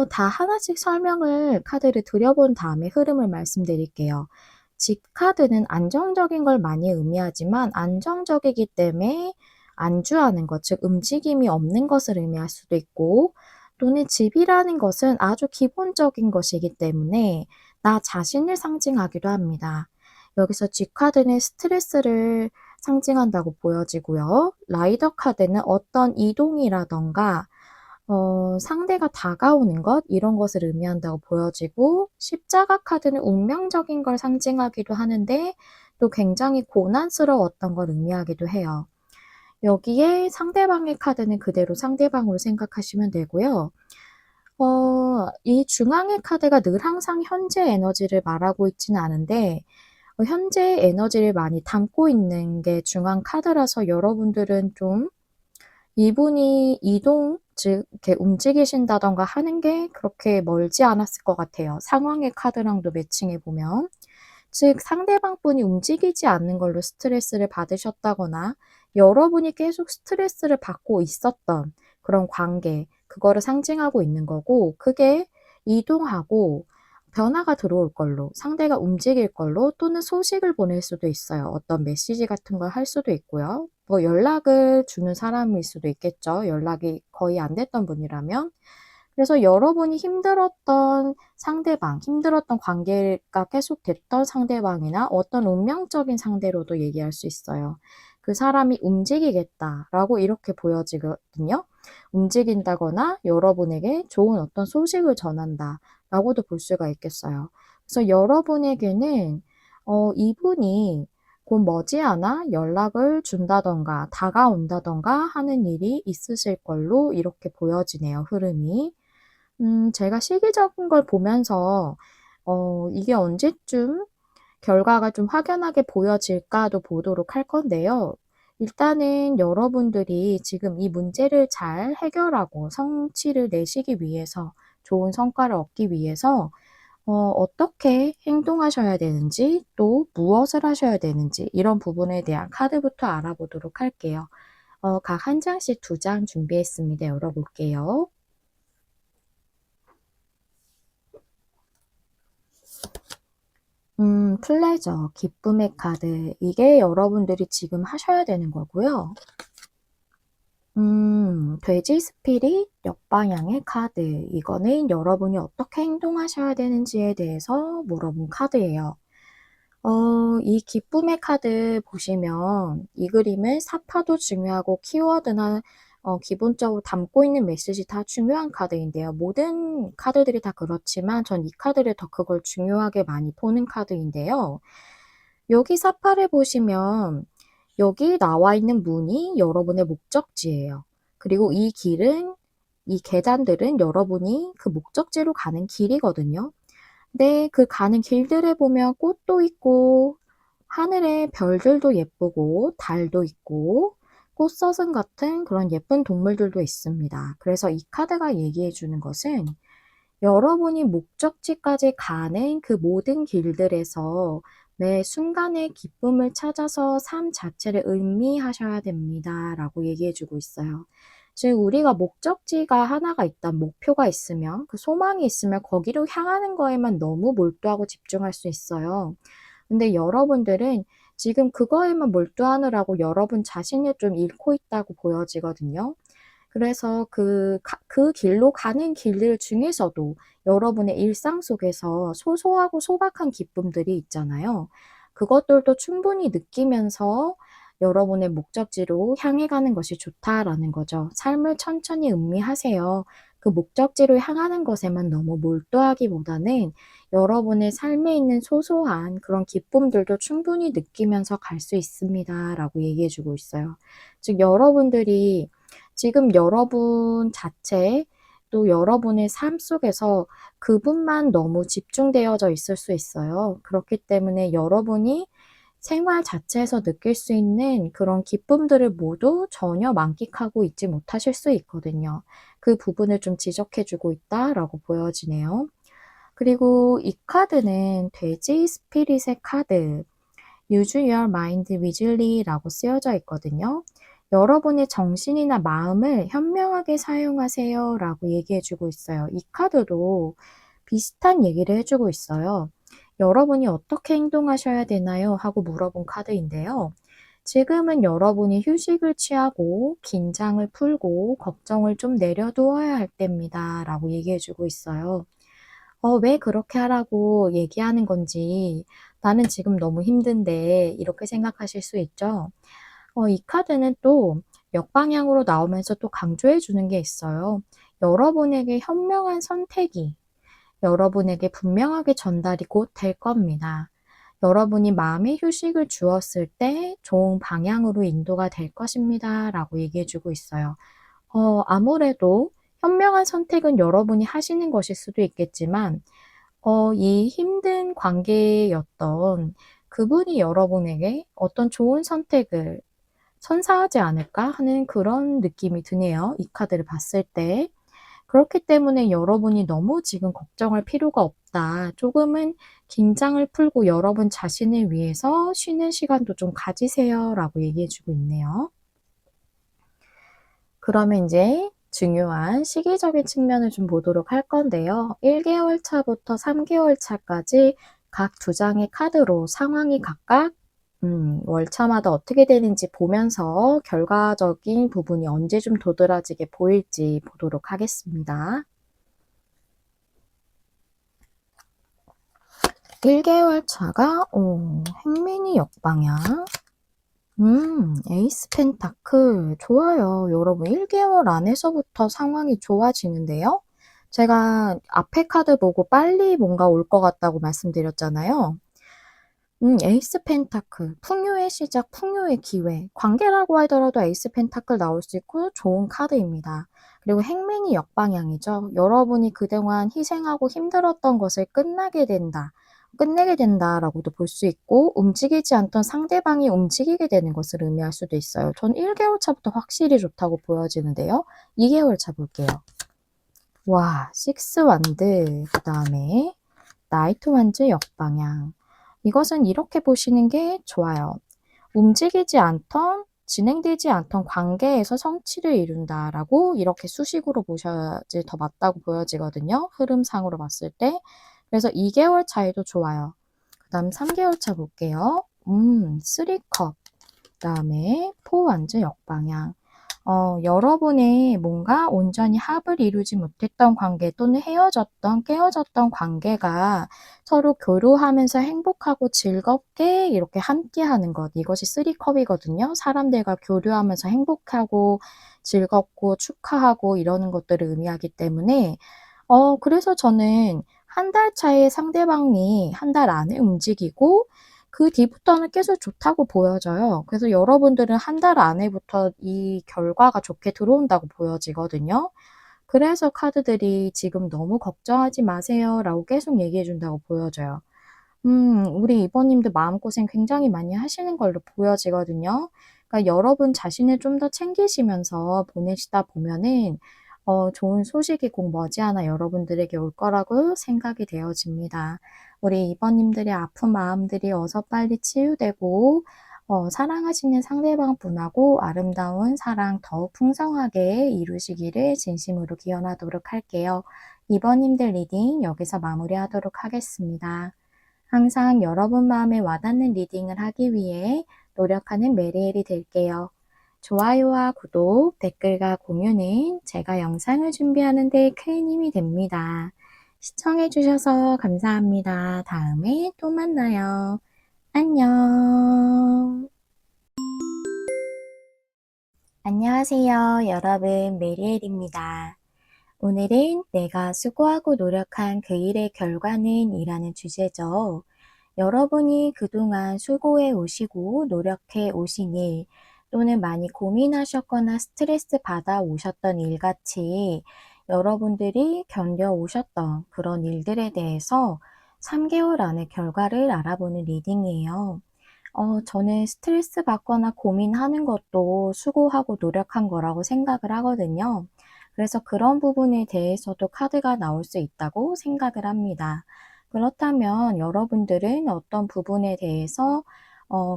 다 하나씩 설명을 카드를 드려본 다음에 흐름을 말씀드릴게요. 집 카드는 안정적인 걸 많이 의미하지만 안정적이기 때문에 안주하는 것, 즉 움직임이 없는 것을 의미할 수도 있고, 또는 집이라는 것은 아주 기본적인 것이기 때문에 나 자신을 상징하기도 합니다. 여기서 G 카드는 스트레스를 상징한다고 보여지고요. 라이더 카드는 어떤 이동이라던가 상대가 다가오는 것, 이런 것을 의미한다고 보여지고, 십자가 카드는 운명적인 걸 상징하기도 하는데 또 굉장히 고난스러웠던 걸 의미하기도 해요. 여기에 상대방의 카드는 그대로 상대방으로 생각하시면 되고요. 이 중앙의 카드가 늘 항상 현재 에너지를 말하고 있지는 않은데, 현재 에너지를 많이 담고 있는 게 중앙 카드라서 여러분들은 좀 이분이 이동, 즉 이렇게 움직이신다던가 하는 게 그렇게 멀지 않았을 것 같아요. 상황의 카드랑도 매칭해 보면. 즉 상대방 분이 움직이지 않는 걸로 스트레스를 받으셨다거나 여러분이 계속 스트레스를 받고 있었던 그런 관계, 그거를 상징하고 있는 거고, 그게 이동하고 변화가 들어올 걸로, 상대가 움직일 걸로, 또는 소식을 보낼 수도 있어요. 어떤 메시지 같은 걸 할 수도 있고요. 뭐 연락을 주는 사람일 수도 있겠죠. 연락이 거의 안 됐던 분이라면. 그래서 여러분이 힘들었던 상대방, 힘들었던 관계가 계속됐던 상대방이나 어떤 운명적인 상대로도 얘기할 수 있어요. 그 사람이 움직이겠다라고 이렇게 보여지거든요. 움직인다거나 여러분에게 좋은 어떤 소식을 전한다라고도 볼 수가 있겠어요. 그래서 여러분에게는 이분이 곧 머지않아 연락을 준다던가 다가온다던가 하는 일이 있으실 걸로 이렇게 보여지네요, 흐름이. 제가 시기적인 걸 보면서 이게 언제쯤 결과가 좀 확연하게 보여질까도 보도록 할 건데요. 일단은 여러분들이 지금 이 문제를 잘 해결하고 성취를 내시기 위해서, 좋은 성과를 얻기 위해서 어떻게 행동하셔야 되는지, 또 무엇을 하셔야 되는지, 이런 부분에 대한 카드부터 알아보도록 할게요. 각 한 장씩 2장 준비했습니다. 열어볼게요. 플레저, 기쁨의 카드. 이게 여러분들이 지금 하셔야 되는 거고요. 돼지 스피릿, 역방향의 카드. 이거는 여러분이 어떻게 행동하셔야 되는지에 대해서 물어본 카드예요. 이 기쁨의 카드 보시면 이 그림은 사파도 중요하고 키워드나 기본적으로 담고 있는 메시지 다 중요한 카드인데요. 모든 카드들이 다 그렇지만 전 이 카드를 더 그걸 중요하게 많이 보는 카드인데요. 여기 사파를 보시면 여기 나와 있는 문이 여러분의 목적지예요. 그리고 이 길은, 이 계단들은 여러분이 그 목적지로 가는 길이거든요. 네, 그 가는 길들에 보면 꽃도 있고 하늘에 별들도 예쁘고 달도 있고 꽃서슴 같은 그런 예쁜 동물들도 있습니다. 그래서 이 카드가 얘기해 주는 것은 여러분이 목적지까지 가는 그 모든 길들에서 매 순간의 기쁨을 찾아서 삶 자체를 음미하셔야 됩니다. 라고 얘기해 주고 있어요. 즉, 우리가 목적지가 하나가 있다, 목표가 있으면, 그 소망이 있으면 거기로 향하는 거에만 너무 몰두하고 집중할 수 있어요. 근데 여러분들은 지금 그거에만 몰두하느라고 여러분 자신을 좀 잃고 있다고 보여지거든요. 그래서 그 길로 가는 길들 중에서도 여러분의 일상 속에서 소소하고 소박한 기쁨들이 있잖아요. 그것들도 충분히 느끼면서 여러분의 목적지로 향해 가는 것이 좋다라는 거죠. 삶을 천천히 음미하세요. 그 목적지로 향하는 것에만 너무 몰두하기보다는 여러분의 삶에 있는 소소한 그런 기쁨들도 충분히 느끼면서 갈 수 있습니다. 라고 얘기해 주고 있어요. 즉, 여러분들이 지금 여러분 자체, 또 여러분의 삶 속에서 그분만 너무 집중되어져 있을 수 있어요. 그렇기 때문에 여러분이 생활 자체에서 느낄 수 있는 그런 기쁨들을 모두 전혀 만끽하고 있지 못하실 수 있거든요. 그 부분을 좀 지적해 주고 있다라고 보여지네요. 그리고 이 카드는 돼지 스피릿의 카드, Use your mind wisely라고 쓰여져 있거든요. 여러분의 정신이나 마음을 현명하게 사용하세요 라고 얘기해주고 있어요. 이 카드도 비슷한 얘기를 해주고 있어요. 여러분이 어떻게 행동하셔야 되나요? 하고 물어본 카드인데요. 지금은 여러분이 휴식을 취하고 긴장을 풀고 걱정을 좀 내려두어야 할 때입니다. 라고 얘기해주고 있어요. 왜 그렇게 하라고 얘기하는 건지, 나는 지금 너무 힘든데, 이렇게 생각하실 수 있죠? 이 카드는 또 역방향으로 나오면서 또 강조해 주는 게 있어요. 여러분에게 현명한 선택이 여러분에게 분명하게 전달이 곧 될 겁니다. 여러분이 마음의 휴식을 주었을 때 좋은 방향으로 인도가 될 것입니다. 라고 얘기해 주고 있어요. 아무래도 현명한 선택은 여러분이 하시는 것일 수도 있겠지만, 이 힘든 관계였던 그분이 여러분에게 어떤 좋은 선택을 선사하지 않을까 하는 그런 느낌이 드네요. 이 카드를 봤을 때. 그렇기 때문에 여러분이 너무 지금 걱정할 필요가 없다. 조금은 긴장을 풀고 여러분 자신을 위해서 쉬는 시간도 좀 가지세요. 라고 얘기해 주고 있네요. 그러면 이제 중요한 시기적인 측면을 좀 보도록 할 건데요. 1개월 차부터 3개월 차까지 각 2장의 카드로 상황이 각각 월차마다 어떻게 되는지 보면서 결과적인 부분이 언제 좀 도드라지게 보일지 보도록 하겠습니다. 1개월 차가 행민이 역방향, 에이스 펜타클 좋아요. 여러분 1개월 안에서부터 상황이 좋아지는데요. 제가 앞에 카드 보고 빨리 뭔가 올 것 같다고 말씀드렸잖아요. 에이스 펜타클. 풍요의 시작, 풍요의 기회. 관계라고 하더라도 에이스 펜타클 나올 수 있고 좋은 카드입니다. 그리고 행맨이 역방향이죠. 여러분이 그동안 희생하고 힘들었던 것을 끝내게 된다라고도 볼 수 있고, 움직이지 않던 상대방이 움직이게 되는 것을 의미할 수도 있어요. 전 1개월 차부터 확실히 좋다고 보여지는데요. 2개월 차 볼게요. 와, 식스 완드. 그 다음에 나이트 완즈 역방향. 이것은 이렇게 보시는 게 좋아요. 움직이지 않던, 진행되지 않던 관계에서 성취를 이룬다라고 이렇게 수식으로 보셔야지 더 맞다고 보여지거든요. 흐름상으로 봤을 때. 그래서 2개월 차에도 좋아요. 그 다음 3개월 차 볼게요. 3컵. 그 다음에 4 완즈 역방향. 여러분의 뭔가 온전히 합을 이루지 못했던 관계 또는 깨어졌던 관계가 서로 교류하면서 행복하고 즐겁게 이렇게 함께하는 것. 이것이 3컵이거든요. 사람들과 교류하면서 행복하고 즐겁고 축하하고 이러는 것들을 의미하기 때문에 그래서 저는 한 달 차에 상대방이 한 달 안에 움직이고 그 뒤부터는 계속 좋다고 보여져요. 그래서 여러분들은 한 달 안에부터 이 결과가 좋게 들어온다고 보여지거든요. 그래서 카드들이 지금 너무 걱정하지 마세요라고 계속 얘기해 준다고 보여져요. 우리 이번님도 마음고생 굉장히 많이 하시는 걸로 보여지거든요. 그러니까 여러분 자신을 좀 더 챙기시면서 보내시다 보면은 좋은 소식이 꼭 머지않아 여러분들에게 올 거라고 생각이 되어집니다. 우리 이번님들의 아픈 마음들이 어서 빨리 치유되고 사랑하시는 상대방 분하고 아름다운 사랑 더욱 풍성하게 이루시기를 진심으로 기원하도록 할게요. 이번님들 리딩 여기서 마무리하도록 하겠습니다. 항상 여러분 마음에 와닿는 리딩을 하기 위해 노력하는 메리엘이 될게요. 좋아요와 구독, 댓글과 공유는 제가 영상을 준비하는 데 큰 힘이 됩니다. 시청해주셔서 감사합니다. 다음에 또 만나요. 안녕. 안녕하세요. 여러분, 메리엘입니다. 오늘은 내가 수고하고 노력한 그 일의 결과는 이라는 주제죠. 여러분이 그동안 수고해 오시고 노력해 오신 일, 또는 많이 고민하셨거나 스트레스 받아 오셨던 일같이 여러분들이 견뎌 오셨던 그런 일들에 대해서 3개월 안의 결과를 알아보는 리딩이에요. 저는 스트레스 받거나 고민하는 것도 수고하고 노력한 거라고 생각을 하거든요. 그래서 그런 부분에 대해서도 카드가 나올 수 있다고 생각을 합니다. 그렇다면 여러분들은 어떤 부분에 대해서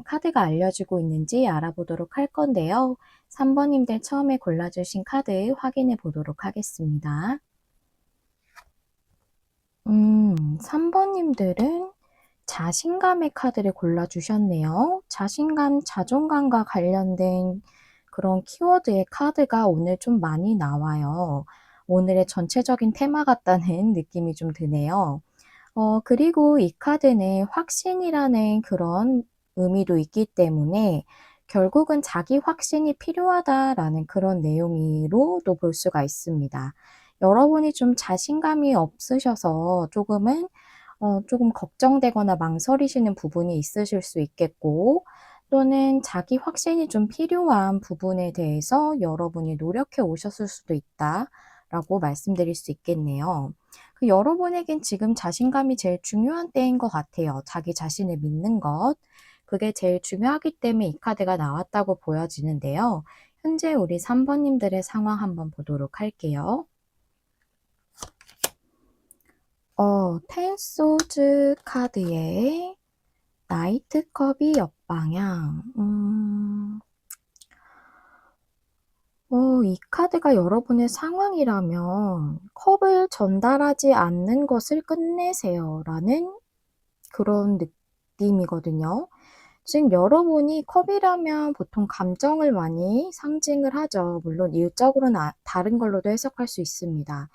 카드가 알려주고 있는지 알아보도록 할 건데요. 3번님들 처음에 골라주신 카드 확인해 보도록 하겠습니다. 3번님들은 자신감의 카드를 골라주셨네요. 자신감, 자존감과 관련된 그런 키워드의 카드가 오늘 좀 많이 나와요. 오늘의 전체적인 테마 같다는 느낌이 좀 드네요. 그리고 이 카드는 확신이라는 그런 의미도 있기 때문에 결국은 자기 확신이 필요하다라는 그런 내용으로도 볼 수가 있습니다. 여러분이 좀 자신감이 없으셔서 조금 걱정되거나 망설이시는 부분이 있으실 수 있겠고, 또는 자기 확신이 좀 필요한 부분에 대해서 여러분이 노력해 오셨을 수도 있다라고 말씀드릴 수 있겠네요. 여러분에겐 지금 자신감이 제일 중요한 때인 것 같아요. 자기 자신을 믿는 것. 그게 제일 중요하기 때문에 이 카드가 나왔다고 보여지는데요. 현재 우리 3번님들의 상황 한번 보도록 할게요. 텐 소즈 카드에 나이트 컵이 역방향. 이 카드가 여러분의 상황이라면 컵을 전달하지 않는 것을 끝내세요 라는 그런 느낌이거든요. 즉 여러분이 컵이라면 보통 감정을 많이 상징을 하죠. 물론 일적으로는 다른 걸로도 해석할 수 있습니다.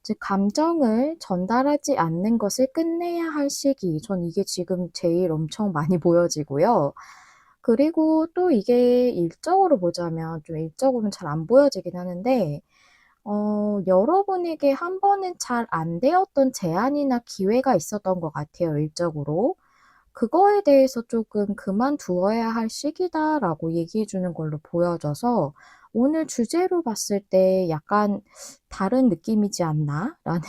즉 감정을 전달하지 않는 것을 끝내야 할 시기. 전 이게 지금 제일 엄청 많이 보여지고요. 그리고 또 이게 일적으로 보자면 좀 일적으로는 잘 안 보여지긴 하는데 여러분에게 한 번은 잘 안 되었던 제안이나 기회가 있었던 것 같아요, 일적으로. 그거에 대해서 조금 그만두어야 할 시기다라고 얘기해 주는 걸로 보여져서 오늘 주제로 봤을 때 약간 다른 느낌이지 않나라는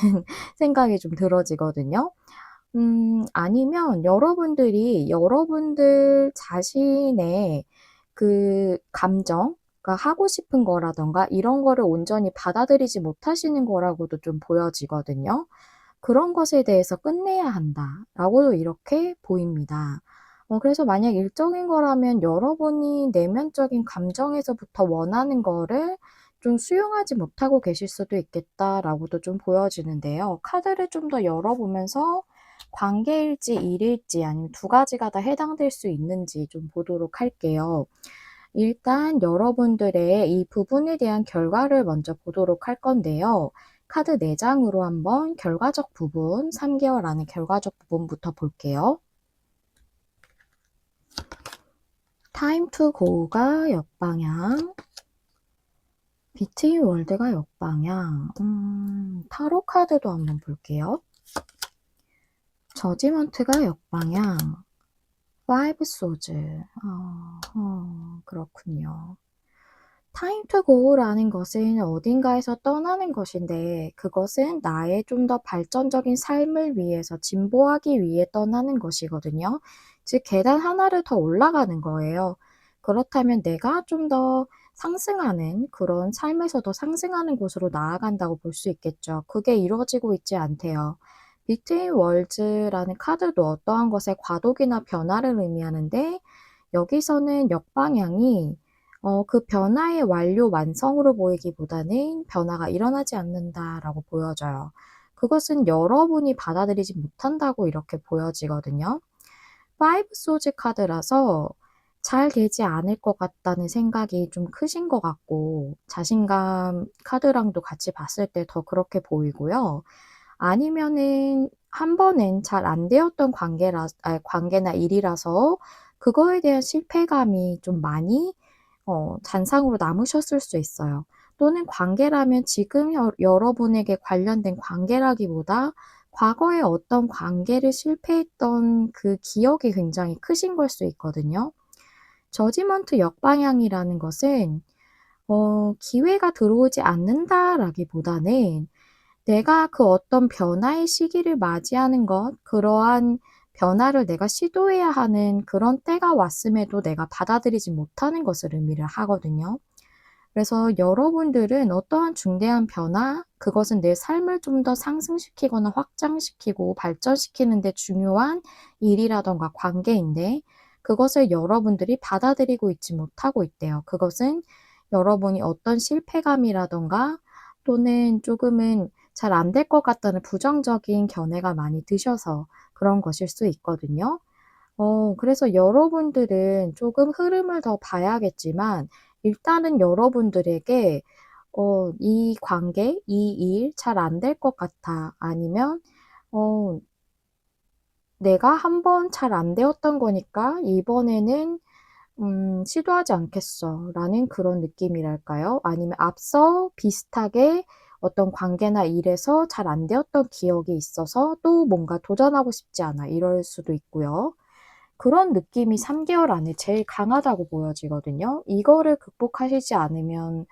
생각이 좀 들어지거든요. 아니면 여러분들이 여러분들 자신의 그 감정, 그러니까 하고 싶은 거라던가 이런 거를 온전히 받아들이지 못하시는 거라고도 좀 보여지거든요. 그런 것에 대해서 끝내야 한다라고 이렇게 보입니다. 그래서 만약 일적인 거라면 여러분이 내면적인 감정에서부터 원하는 거를 좀 수용하지 못하고 계실 수도 있겠다라고도 좀 보여지는데요. 카드를 좀 더 열어보면서 관계일지 일일지 아니면 두 가지가 다 해당될 수 있는지 좀 보도록 할게요. 일단 여러분들의 이 부분에 대한 결과를 먼저 보도록 할 건데요. 카드 4장으로 한번 결과적 부분, 3개월 안의 결과적 부분부터 볼게요. Time to go가 역방향, Between World가 역방향, 타로 카드도 한번 볼게요. 저지먼트가 역방향, Five Swords. 그렇군요. Time to go라는 것은 어딘가에서 떠나는 것인데 그것은 나의 좀 더 발전적인 삶을 위해서 진보하기 위해 떠나는 것이거든요. 즉 계단 하나를 더 올라가는 거예요. 그렇다면 내가 좀 더 상승하는 그런 삶에서 더 상승하는 곳으로 나아간다고 볼 수 있겠죠. 그게 이루어지고 있지 않대요. Between Worlds라는 카드도 어떠한 것의 과도기나 변화를 의미하는데 여기서는 역방향이 그 변화의 완료 완성으로 보이기보다는 변화가 일어나지 않는다라고 보여져요. 그것은 여러분이 받아들이지 못한다고 이렇게 보여지거든요. 파이브 소즈 카드라서 잘 되지 않을 것 같다는 생각이 좀 크신 것 같고 자신감 카드랑도 같이 봤을 때 더 그렇게 보이고요. 아니면은 한 번은 잘 안 되었던 관계나 일이라서 그거에 대한 실패감이 좀 많이 잔상으로 남으셨을 수 있어요. 또는 관계라면 지금 여러분에게 관련된 관계라기보다 과거에 어떤 관계를 실패했던 그 기억이 굉장히 크신 걸 수 있거든요. 저지먼트 역방향이라는 것은 기회가 들어오지 않는다라기보다는 내가 그 어떤 변화의 시기를 맞이하는 것, 그러한 변화를 내가 시도해야 하는 그런 때가 왔음에도 내가 받아들이지 못하는 것을 의미를 하거든요. 그래서 여러분들은 어떠한 중대한 변화, 그것은 내 삶을 좀 더 상승시키거나 확장시키고 발전시키는 데 중요한 일이라던가 관계인데 그것을 여러분들이 받아들이고 있지 못하고 있대요. 그것은 여러분이 어떤 실패감이라던가 또는 조금은 잘 안 될 것 같다는 부정적인 견해가 많이 드셔서 그런 것일 수 있거든요. 그래서 여러분들은 조금 흐름을 더 봐야겠지만 일단은 여러분들에게 이 관계, 이 일 잘 안 될 것 같아. 아니면 어, 내가 한번 잘 안 되었던 거니까 이번에는 시도하지 않겠어. 라는 그런 느낌이랄까요? 아니면 앞서 비슷하게 어떤 관계나 일에서 잘 안 되었던 기억이 있어서 또 뭔가 도전하고 싶지 않아. 이럴 수도 있고요. 그런 느낌이 3개월 안에 제일 강하다고 보여지거든요. 이거를 극복하시지 않으면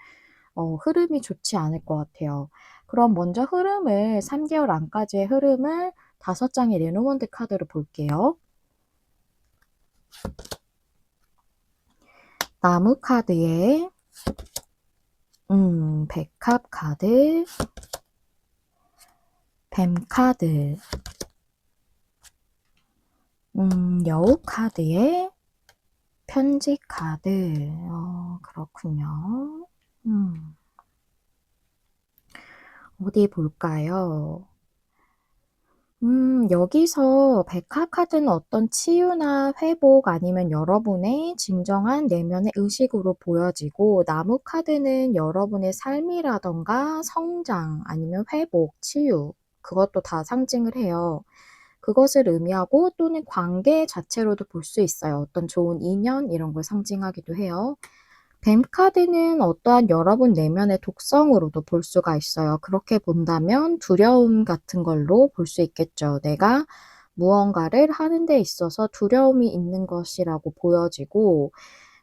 흐름이 좋지 않을 것 같아요. 그럼 먼저 3개월 안까지의 흐름을 5장의 레노먼드 카드로 볼게요. 나무 카드에 백합 카드, 뱀 카드, 여우 카드에 편지 카드. 그렇군요. 어디 볼까요? 여기서 백합 카드는 어떤 치유나 회복 아니면 여러분의 진정한 내면의 의식으로 보여지고 나무 카드는 여러분의 삶이라던가 성장 아니면 회복, 치유 그것도 다 상징을 해요. 그것을 의미하고 또는 관계 자체로도 볼 수 있어요. 어떤 좋은 인연 이런 걸 상징하기도 해요. 뱀 카드는 어떠한 여러분 내면의 독성으로도 볼 수가 있어요. 그렇게 본다면 두려움 같은 걸로 볼 수 있겠죠. 내가 무언가를 하는 데 있어서 두려움이 있는 것이라고 보여지고,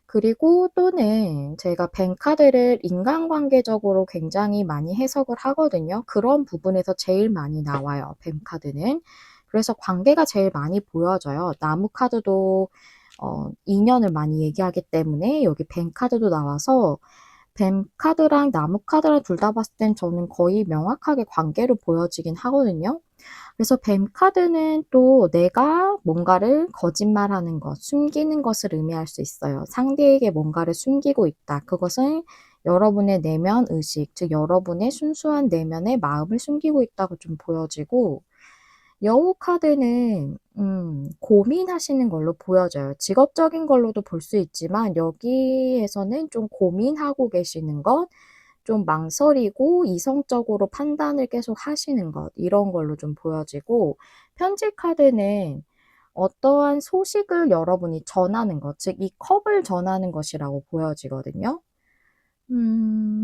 그리고 또는 제가 뱅 카드를 인간관계적으로 굉장히 많이 해석을 하거든요. 그런 부분에서 제일 많이 나와요, 뱀 카드는. 그래서 관계가 제일 많이 보여져요. 나무 카드도 인연을 많이 얘기하기 때문에 여기 뱀 카드도 나와서, 뱀 카드랑 나무 카드랑 둘 다 봤을 땐 저는 거의 명확하게 관계로 보여지긴 하거든요. 그래서 뱀 카드는 또 내가 뭔가를 거짓말하는 것, 숨기는 것을 의미할 수 있어요. 상대에게 뭔가를 숨기고 있다. 그것은 여러분의 내면 의식, 즉 여러분의 순수한 내면의 마음을 숨기고 있다고 좀 보여지고, 여우 카드는 고민하시는 걸로 보여져요. 직업적인 걸로도 볼 수 있지만 여기에서는 좀 고민하고 계시는 것, 좀 망설이고 이성적으로 판단을 계속 하시는 것, 이런 걸로 좀 보여지고, 편지 카드는 어떠한 소식을 여러분이 전하는 것, 즉 이 컵을 전하는 것이라고 보여지거든요.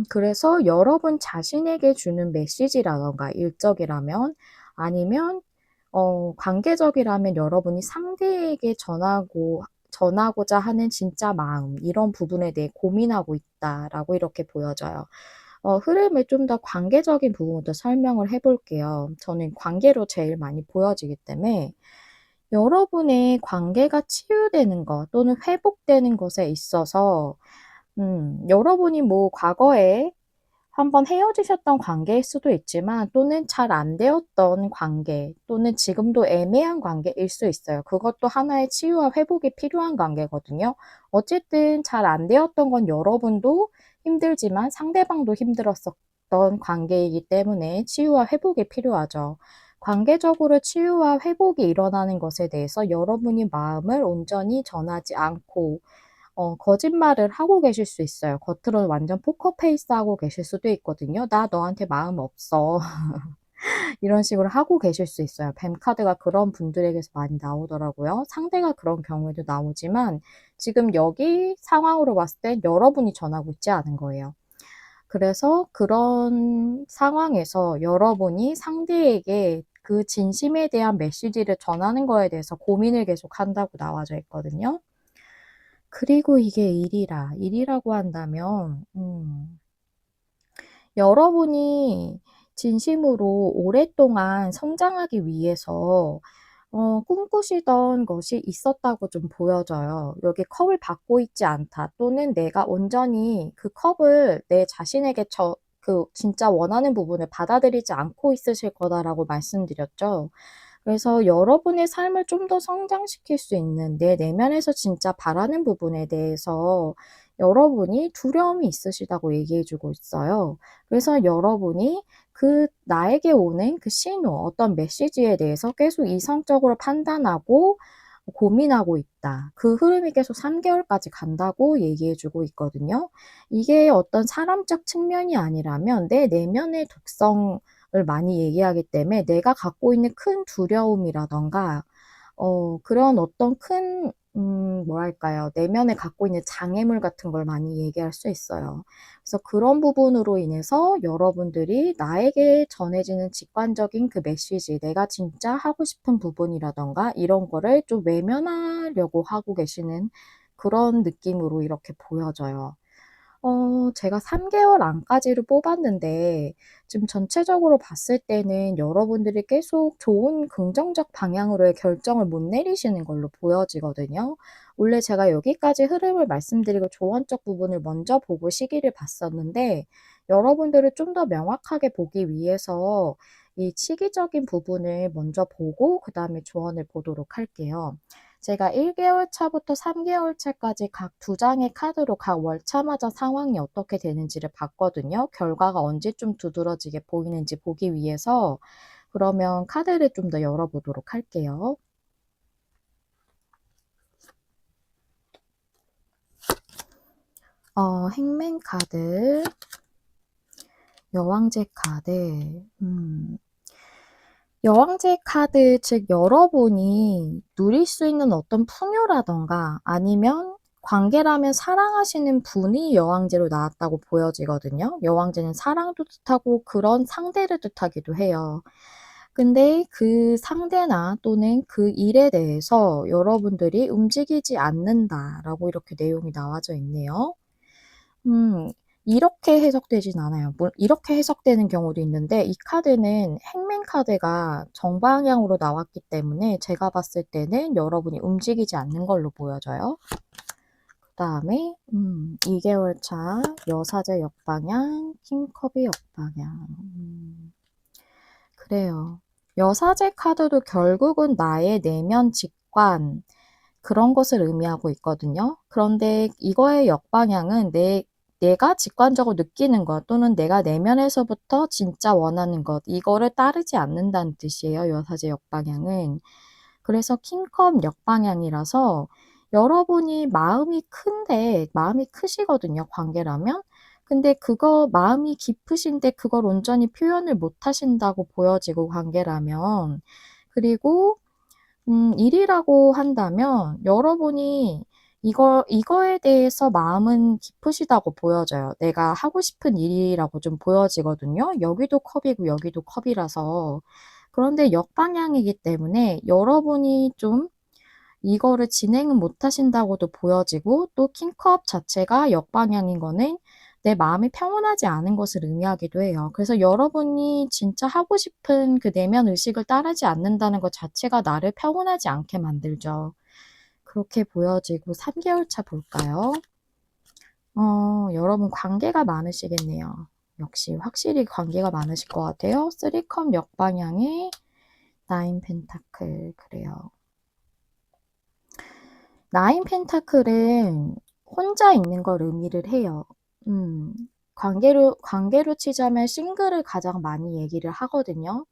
그래서 여러분 자신에게 주는 메시지라던가, 일적이라면, 아니면 관계적이라면 여러분이 상대에게 전하고자 하는 진짜 마음, 이런 부분에 대해 고민하고 있다라고 이렇게 보여져요. 흐름을 좀 더 관계적인 부분부터 설명을 해볼게요. 저는 관계로 제일 많이 보여지기 때문에, 여러분의 관계가 치유되는 것 또는 회복되는 것에 있어서, 여러분이 뭐 과거에 한번 헤어지셨던 관계일 수도 있지만, 또는 잘 안 되었던 관계, 또는 지금도 애매한 관계일 수 있어요. 그것도 하나의 치유와 회복이 필요한 관계거든요. 어쨌든 잘 안 되었던 건 여러분도 힘들지만 상대방도 힘들었었던 관계이기 때문에 치유와 회복이 필요하죠. 관계적으로 치유와 회복이 일어나는 것에 대해서 여러분이 마음을 온전히 전하지 않고 거짓말을 하고 계실 수 있어요. 겉으로는 완전 포커페이스 하고 계실 수도 있거든요. "나 너한테 마음 없어." 이런 식으로 하고 계실 수 있어요. 뱀 카드가 그런 분들에게서 많이 나오더라고요. 상대가 그런 경우에도 나오지만 지금 여기 상황으로 봤을 땐 여러분이 전하고 있지 않은 거예요. 그래서 그런 상황에서 여러분이 상대에게 그 진심에 대한 메시지를 전하는 거에 대해서 고민을 계속한다고 나와져 있거든요. 그리고 이게 일이라고 한다면, 여러분이 진심으로 오랫동안 성장하기 위해서 꿈꾸시던 것이 있었다고 좀 보여져요. 여기 컵을 받고 있지 않다, 또는 내가 온전히 그 컵을 내 자신에게 그 진짜 원하는 부분을 받아들이지 않고 있으실 거다라고 말씀드렸죠. 그래서 여러분의 삶을 좀 더 성장시킬 수 있는 내 내면에서 진짜 바라는 부분에 대해서 여러분이 두려움이 있으시다고 얘기해 주고 있어요. 그래서 여러분이 그 나에게 오는 그 신호, 어떤 메시지에 대해서 계속 이성적으로 판단하고 고민하고 있다. 그 흐름이 계속 3개월까지 간다고 얘기해 주고 있거든요. 이게 어떤 사람적 측면이 아니라면 내 내면의 독성을 많이 얘기하기 때문에, 내가 갖고 있는 큰 두려움이라던가 그런 어떤 큰 뭐랄까요, 내면에 갖고 있는 장애물 같은 걸 많이 얘기할 수 있어요. 그래서 그런 부분으로 인해서 여러분들이 나에게 전해지는 직관적인 그 메시지, 내가 진짜 하고 싶은 부분이라던가 이런 거를 좀 외면하려고 하고 계시는 그런 느낌으로 이렇게 보여져요. 제가 3개월 안까지를 뽑았는데 지금 전체적으로 봤을 때는 여러분들이 계속 좋은 긍정적 방향으로의 결정을 못 내리시는 걸로 보여지거든요. 원래 제가 여기까지 흐름을 말씀드리고 조언적 부분을 먼저 보고 시기를 봤었는데, 여러분들을 좀 더 명확하게 보기 위해서 이 시기적인 부분을 먼저 보고 그다음에 조언을 보도록 할게요. 제가 1개월 차부터 3개월 차까지 각 2장의 카드로 각 월차마다 상황이 어떻게 되는지를 봤거든요. 결과가 언제쯤 두드러지게 보이는지 보기 위해서. 그러면 카드를 좀 더 열어보도록 할게요. 행맨 카드, 여왕제 카드, 여왕제 카드, 즉 여러분이 누릴 수 있는 어떤 풍요라던가, 아니면 관계라면 사랑하시는 분이 여왕제로 나왔다고 보여지거든요. 여왕제는 사랑도 뜻하고 그런 상대를 뜻하기도 해요. 근데 그 상대나 또는 그 일에 대해서 여러분들이 움직이지 않는다라고 이렇게 내용이 나와져 있네요. 이렇게 해석되진 않아요. 이렇게 해석되는 경우도 있는데 이 카드는 행맨 카드가 정방향으로 나왔기 때문에 제가 봤을 때는 여러분이 움직이지 않는 걸로 보여져요. 그 다음에 2개월 차 여사제 역방향, 킹컵이 역방향. 그래요. 여사제 카드도 결국은 나의 내면 직관 그런 것을 의미하고 있거든요. 그런데 이거의 역방향은 내가 직관적으로 느끼는 것 또는 내가 내면에서부터 진짜 원하는 것 이거를 따르지 않는다는 뜻이에요. 여사제 역방향은. 그래서 킹컵 역방향이라서 여러분이 마음이 크시거든요. 관계라면. 근데 그거 마음이 깊으신데 그걸 온전히 표현을 못 하신다고 보여지고 관계라면. 그리고 일이라고 한다면 여러분이 이거에 대해서 마음은 깊으시다고 보여져요. 내가 하고 싶은 일이라고 좀 보여지거든요. 여기도 컵이고 여기도 컵이라서. 그런데 역방향이기 때문에 여러분이 좀 이거를 진행은 못 하신다고도 보여지고 또 킹컵 자체가 역방향인 거는 내 마음이 평온하지 않은 것을 의미하기도 해요. 그래서 여러분이 진짜 하고 싶은 그 내면 의식을 따르지 않는다는 것 자체가 나를 평온하지 않게 만들죠. 그렇게 보여지고 3개월 차 볼까요? 여러분 관계가 많으시겠네요. 역시 확실히 관계가 많으실 것 같아요. 3컵 역방향의 9 펜타클 그래요. 9 펜타클은 혼자 있는 걸 의미를 해요. 관계로 치자면 싱글을 가장 많이 얘기를 하거든요.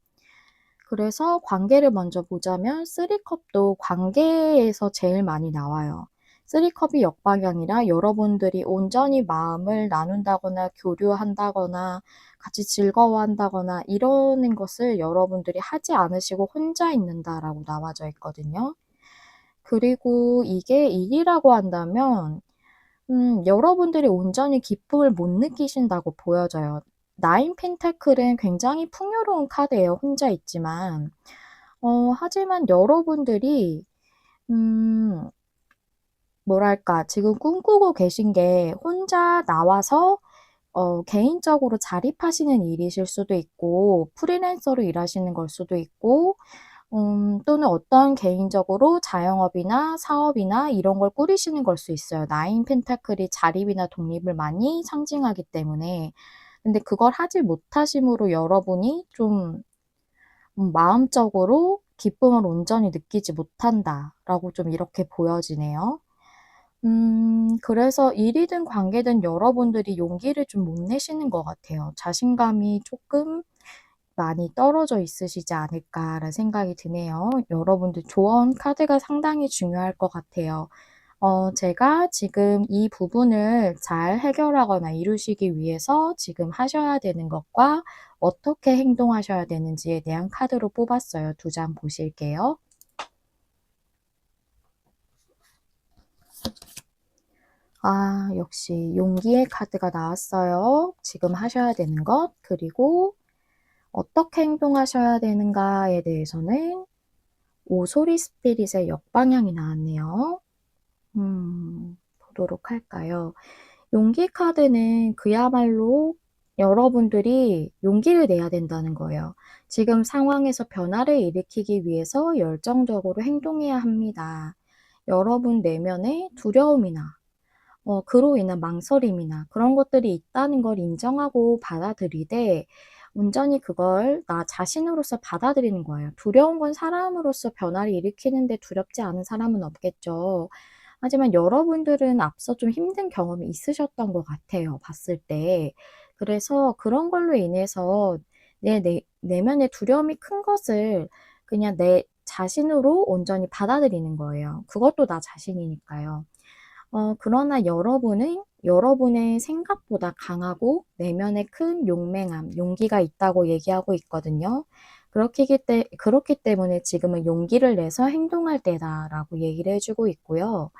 그래서 관계를 먼저 보자면 3컵도 관계에서 제일 많이 나와요. 3컵이 역방향이라 여러분들이 온전히 마음을 나눈다거나 교류한다거나 같이 즐거워한다거나 이러는 것을 여러분들이 하지 않으시고 혼자 있는다라고 나와져 있거든요. 그리고 이게 일이라고 한다면 여러분들이 온전히 기쁨을 못 느끼신다고 보여져요. 9 펜타클은 굉장히 풍요로운 카드예요. 혼자 있지만. 하지만 여러분들이 뭐랄까 지금 꿈꾸고 계신 게 혼자 나와서 개인적으로 자립하시는 일이실 수도 있고 프리랜서로 일하시는 걸 수도 있고 또는 어떤 개인적으로 자영업이나 사업이나 이런 걸 꾸리시는 걸 수 있어요. 9 펜타클이 자립이나 독립을 많이 상징하기 때문에. 근데 그걸 하지 못하심으로 여러분이 좀 마음적으로 기쁨을 온전히 느끼지 못한다라고 좀 이렇게 보여지네요. 그래서 일이든 관계든 여러분들이 용기를 좀 못 내시는 것 같아요. 자신감이 조금 많이 떨어져 있으시지 않을까라는 생각이 드네요. 여러분들 조언 카드가 상당히 중요할 것 같아요. 제가 지금 이 부분을 잘 해결하거나 이루시기 위해서 지금 하셔야 되는 것과 어떻게 행동하셔야 되는지에 대한 카드로 뽑았어요. 2장 보실게요. 역시 용기의 카드가 나왔어요. 지금 하셔야 되는 것, 그리고 어떻게 행동하셔야 되는가에 대해서는 오소리 스피릿의 역방향이 나왔네요. 보도록 할까요? 용기 카드는 그야말로 여러분들이 용기를 내야 된다는 거예요. 지금 상황에서 변화를 일으키기 위해서 열정적으로 행동해야 합니다. 여러분 내면의 두려움이나 그로 인한 망설임이나 그런 것들이 있다는 걸 인정하고 받아들이되 온전히 그걸 나 자신으로서 받아들이는 거예요. 두려운 건 사람으로서 변화를 일으키는데 두렵지 않은 사람은 없겠죠. 하지만 여러분들은 앞서 좀 힘든 경험이 있으셨던 것 같아요. 봤을 때. 그래서 그런 걸로 인해서 내면의 두려움이 큰 것을 그냥 내 자신으로 온전히 받아들이는 거예요. 그것도 나 자신이니까요. 그러나 여러분은 여러분의 생각보다 강하고 내면에 큰 용맹함, 용기가 있다고 얘기하고 있거든요. 그렇기 때문에 지금은 용기를 내서 행동할 때다라고 얘기를 해주고 있고요.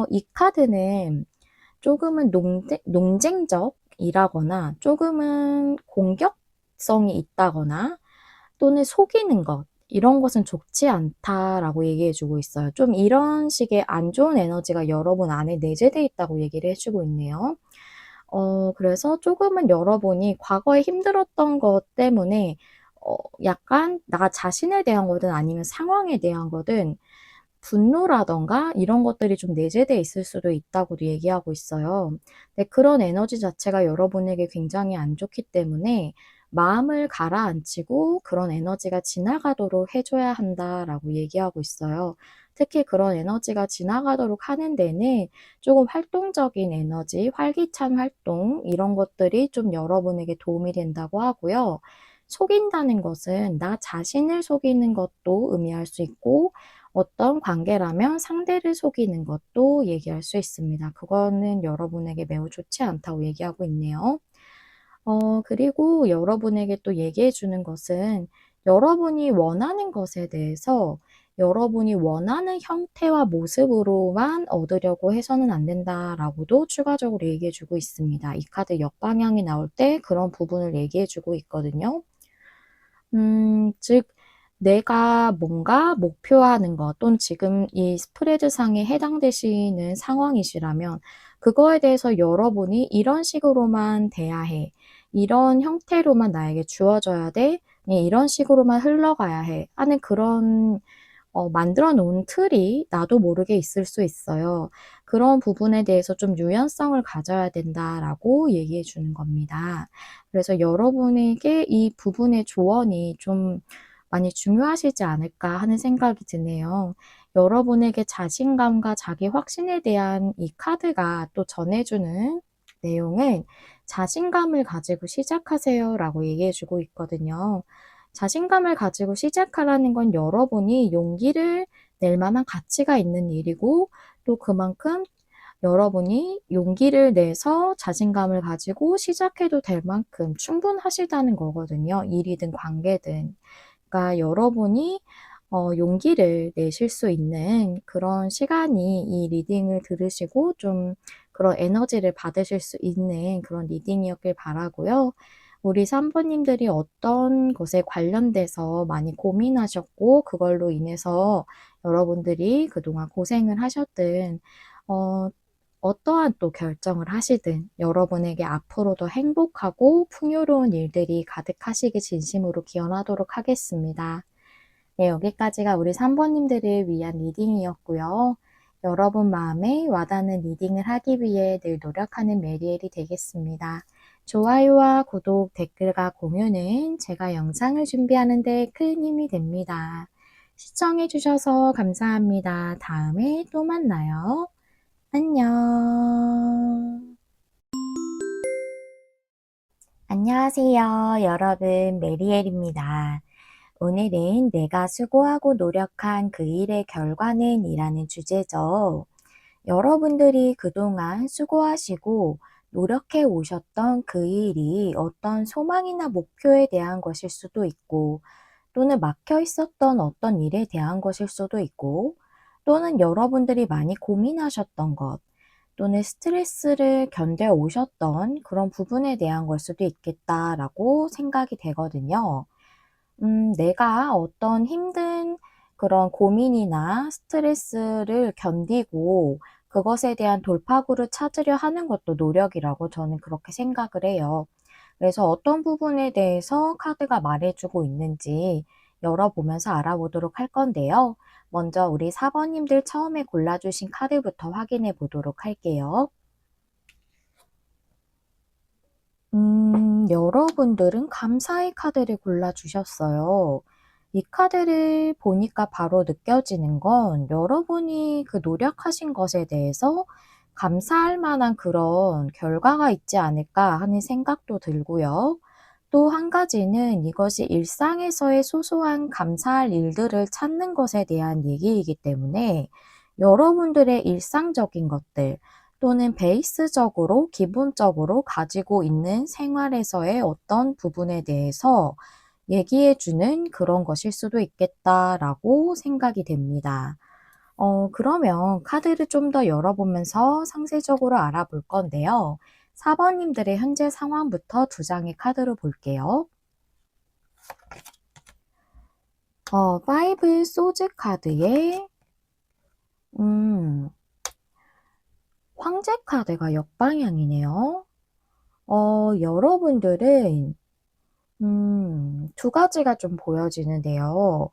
이 카드는 조금은 논쟁적이라거나 조금은 공격성이 있다거나 또는 속이는 것, 이런 것은 좋지 않다라고 얘기해주고 있어요. 좀 이런 식의 안 좋은 에너지가 여러분 안에 내재되어 있다고 얘기를 해주고 있네요. 그래서 조금은 여러분이 과거에 힘들었던 것 때문에 약간 나 자신에 대한 거든 아니면 상황에 대한 거든 분노라던가 이런 것들이 좀 내재되어 있을 수도 있다고도 얘기하고 있어요. 근데 그런 에너지 자체가 여러분에게 굉장히 안 좋기 때문에 마음을 가라앉히고 그런 에너지가 지나가도록 해줘야 한다라고 얘기하고 있어요. 특히 그런 에너지가 지나가도록 하는 데는 조금 활동적인 에너지, 활기찬 활동 이런 것들이 좀 여러분에게 도움이 된다고 하고요. 속인다는 것은 나 자신을 속이는 것도 의미할 수 있고 어떤 관계라면 상대를 속이는 것도 얘기할 수 있습니다. 그거는 여러분에게 매우 좋지 않다고 얘기하고 있네요. 그리고 여러분에게 또 얘기해 주는 것은 여러분이 원하는 것에 대해서 여러분이 원하는 형태와 모습으로만 얻으려고 해서는 안 된다라고도 추가적으로 얘기해 주고 있습니다. 이 카드 역방향이 나올 때 그런 부분을 얘기해 주고 있거든요. 즉 내가 뭔가 목표하는 것 또는 지금 이 스프레드상에 해당되시는 상황이시라면 그거에 대해서 여러분이 이런 식으로만 돼야 해. 이런 형태로만 나에게 주어져야 돼. 이런 식으로만 흘러가야 해. 하는 그런 만들어 놓은 틀이 나도 모르게 있을 수 있어요. 그런 부분에 대해서 좀 유연성을 가져야 된다라고 얘기해 주는 겁니다. 그래서 여러분에게 이 부분의 조언이 좀 많이 중요하시지 않을까 하는 생각이 드네요. 여러분에게 자신감과 자기 확신에 대한 이 카드가 또 전해주는 내용은 자신감을 가지고 시작하세요라고 얘기해 주고 있거든요. 자신감을 가지고 시작하라는 건 여러분이 용기를 낼 만한 가치가 있는 일이고 또 그만큼 여러분이 용기를 내서 자신감을 가지고 시작해도 될 만큼 충분하시다는 거거든요. 일이든 관계든. 그러니까 여러분이 용기를 내실 수 있는 그런 시간이 이 리딩을 들으시고 좀 그런 에너지를 받으실 수 있는 그런 리딩이었길 바라고요. 우리 3번님들이 어떤 것에 관련돼서 많이 고민하셨고 그걸로 인해서 여러분들이 그동안 고생을 하셨든 어떠한 또 결정을 하시든 여러분에게 앞으로 더 행복하고 풍요로운 일들이 가득하시길 진심으로 기원하도록 하겠습니다. 네, 여기까지가 우리 3번님들을 위한 리딩이었고요. 여러분 마음에 와닿는 리딩을 하기 위해 늘 노력하는 메리엘이 되겠습니다. 좋아요와 구독, 댓글과 공유는 제가 영상을 준비하는 데 큰 힘이 됩니다. 시청해주셔서 감사합니다. 다음에 또 만나요. 안녕. 안녕하세요. 여러분, 메리엘입니다. 오늘은 내가 수고하고 노력한 그 일의 결과는 이라는 주제죠. 여러분들이 그동안 수고하시고 노력해 오셨던 그 일이 어떤 소망이나 목표에 대한 것일 수도 있고, 또는 막혀 있었던 어떤 일에 대한 것일 수도 있고, 또는 여러분들이 많이 고민하셨던 것, 또는 스트레스를 견뎌 오셨던 그런 부분에 대한 걸 수도 있겠다라고 생각이 되거든요. 내가 어떤 힘든 그런 고민이나 스트레스를 견디고 그것에 대한 돌파구를 찾으려 하는 것도 노력이라고 저는 그렇게 생각을 해요. 그래서 어떤 부분에 대해서 카드가 말해주고 있는지 열어보면서 알아보도록 할 건데요. 먼저 우리 4번님들 처음에 골라주신 카드부터 확인해 보도록 할게요. 여러분들은 감사의 카드를 골라주셨어요. 이 카드를 보니까 바로 느껴지는 건 여러분이 그 노력하신 것에 대해서 감사할 만한 그런 결과가 있지 않을까 하는 생각도 들고요. 또 한 가지는 이것이 일상에서의 소소한 감사할 일들을 찾는 것에 대한 얘기이기 때문에 여러분들의 일상적인 것들, 또는 베이스적으로 기본적으로 가지고 있는 생활에서의 어떤 부분에 대해서 얘기해 주는 그런 것일 수도 있겠다라고 생각이 됩니다. 그러면 카드를 좀 더 열어보면서 상세적으로 알아볼 건데요. 4번님들의 현재 상황부터 두 장의 카드로 볼게요. 파이브 소즈 카드에 황제 카드가 역방향이네요. 여러분들은 두 가지가 좀 보여지는데요.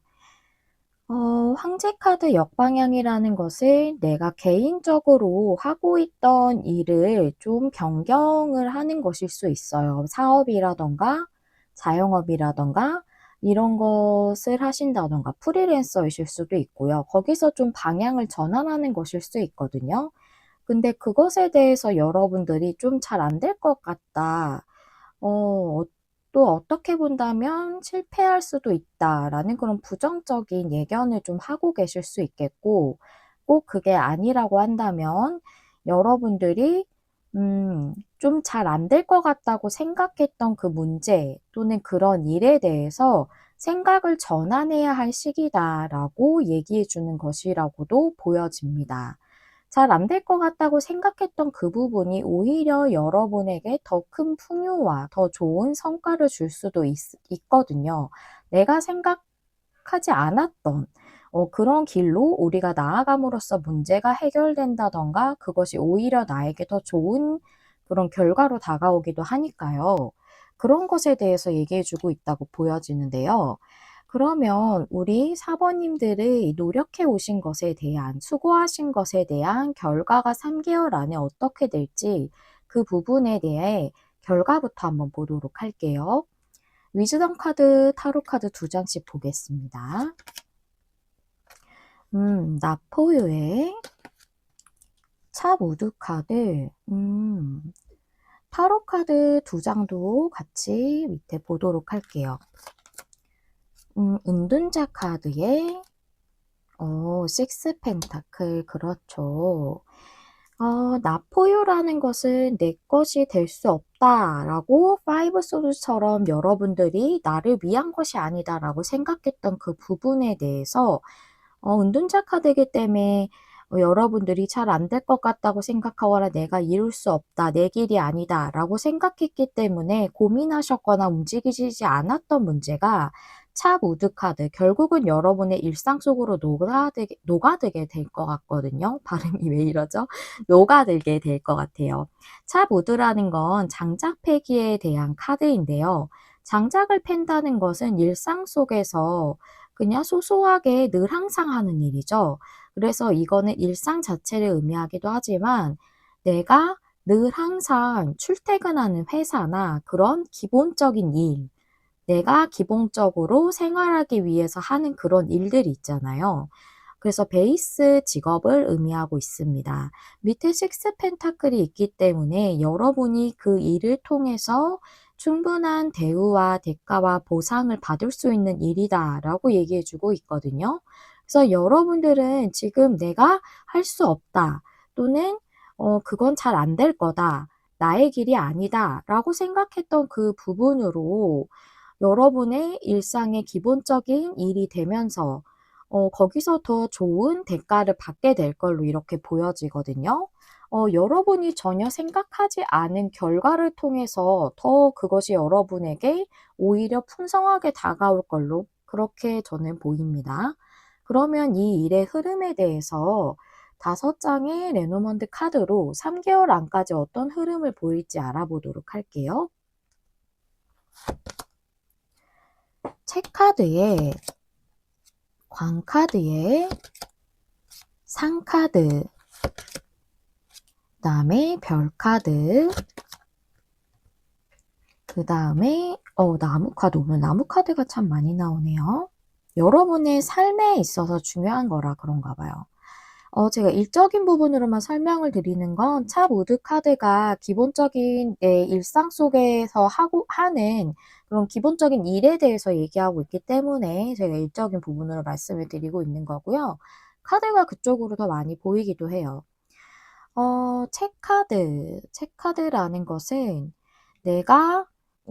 황제 카드 역방향이라는 것은 내가 개인적으로 하고 있던 일을 좀 변경을 하는 것일 수 있어요. 사업이라던가 자영업이라던가 이런 것을 하신다던가 프리랜서이실 수도 있고요. 거기서 좀 방향을 전환하는 것일 수 있거든요. 근데 그것에 대해서 여러분들이 좀 잘 안 될 것 같다. 어, 또 어떻게 본다면 실패할 수도 있다라는 그런 부정적인 예견을 좀 하고 계실 수 있겠고, 꼭 그게 아니라고 한다면 여러분들이 좀 잘 안 될 것 같다고 생각했던 그 문제 또는 그런 일에 대해서 생각을 전환해야 할 시기다라고 얘기해 주는 것이라고도 보여집니다. 잘 안 될 것 같다고 생각했던 그 부분이 오히려 여러분에게 더 큰 풍요와 더 좋은 성과를 줄 수도 있거든요. 내가 생각하지 않았던 그런 길로 우리가 나아감으로써 문제가 해결된다던가 그것이 오히려 나에게 더 좋은 그런 결과로 다가오기도 하니까요. 그런 것에 대해서 얘기해 주고 있다고 보여지는데요. 그러면 우리 사번님들의 노력해 오신 것에 대한, 수고하신 것에 대한 결과가 3개월 안에 어떻게 될지 그 부분에 대해 결과부터 한번 보도록 할게요. 위즈덤 카드, 타로 카드 2장씩 보겠습니다. 나포유의 차무드 카드, 타로 카드 2장도 같이 밑에 보도록 할게요. 은둔자 카드에 식스 펜타클, 그렇죠. 나포유라는 것은 내 것이 될 수 없다라고 파이브 소드처럼 여러분들이 나를 위한 것이 아니다라고 생각했던 그 부분에 대해서 은둔자 카드이기 때문에 여러분들이 잘 안 될 것 같다고 생각하거나 내가 이룰 수 없다, 내 길이 아니다라고 생각했기 때문에 고민하셨거나 움직이시지 않았던 문제가 차 무드 카드, 결국은 여러분의 일상 속으로 녹아들게 될 것 같거든요. 발음이 왜 이러죠? 녹아들게 될 것 같아요. 차 무드라는 건 장작 패기에 대한 카드인데요. 장작을 팬다는 것은 일상 속에서 그냥 소소하게 늘 항상 하는 일이죠. 그래서 이거는 일상 자체를 의미하기도 하지만 내가 늘 항상 출퇴근하는 회사나 그런 기본적인 일, 내가 기본적으로 생활하기 위해서 하는 그런 일들이 있잖아요. 그래서 베이스 직업을 의미하고 있습니다. 밑에 식스 펜타클이 있기 때문에 여러분이 그 일을 통해서 충분한 대우와 대가와 보상을 받을 수 있는 일이다라고 얘기해 주고 있거든요. 그래서 여러분들은 지금 내가 할 수 없다 또는 그건 잘 안 될 거다. 나의 길이 아니다 라고 생각했던 그 부분으로 여러분의 일상의 기본적인 일이 되면서 거기서 더 좋은 대가를 받게 될 걸로 이렇게 보여지거든요. 여러분이 전혀 생각하지 않은 결과를 통해서 더 그것이 여러분에게 오히려 풍성하게 다가올 걸로 그렇게 저는 보입니다. 그러면 이 일의 흐름에 대해서 5장의 레노먼드 카드로 3개월 안까지 어떤 흐름을 보일지 알아보도록 할게요. 책카드에 광카드에 상카드, 그 다음에 별카드, 그 다음에 나무카드, 오늘 나무카드가 참 많이 나오네요. 여러분의 삶에 있어서 중요한 거라 그런가 봐요. 제가 일적인 부분으로만 설명을 드리는 건 차 무드 카드가 기본적인 내 일상 속에서 하는 그런 기본적인 일에 대해서 얘기하고 있기 때문에 제가 일적인 부분으로 말씀을 드리고 있는 거고요. 카드가 그쪽으로 더 많이 보이기도 해요. 책카드라는 것은 내가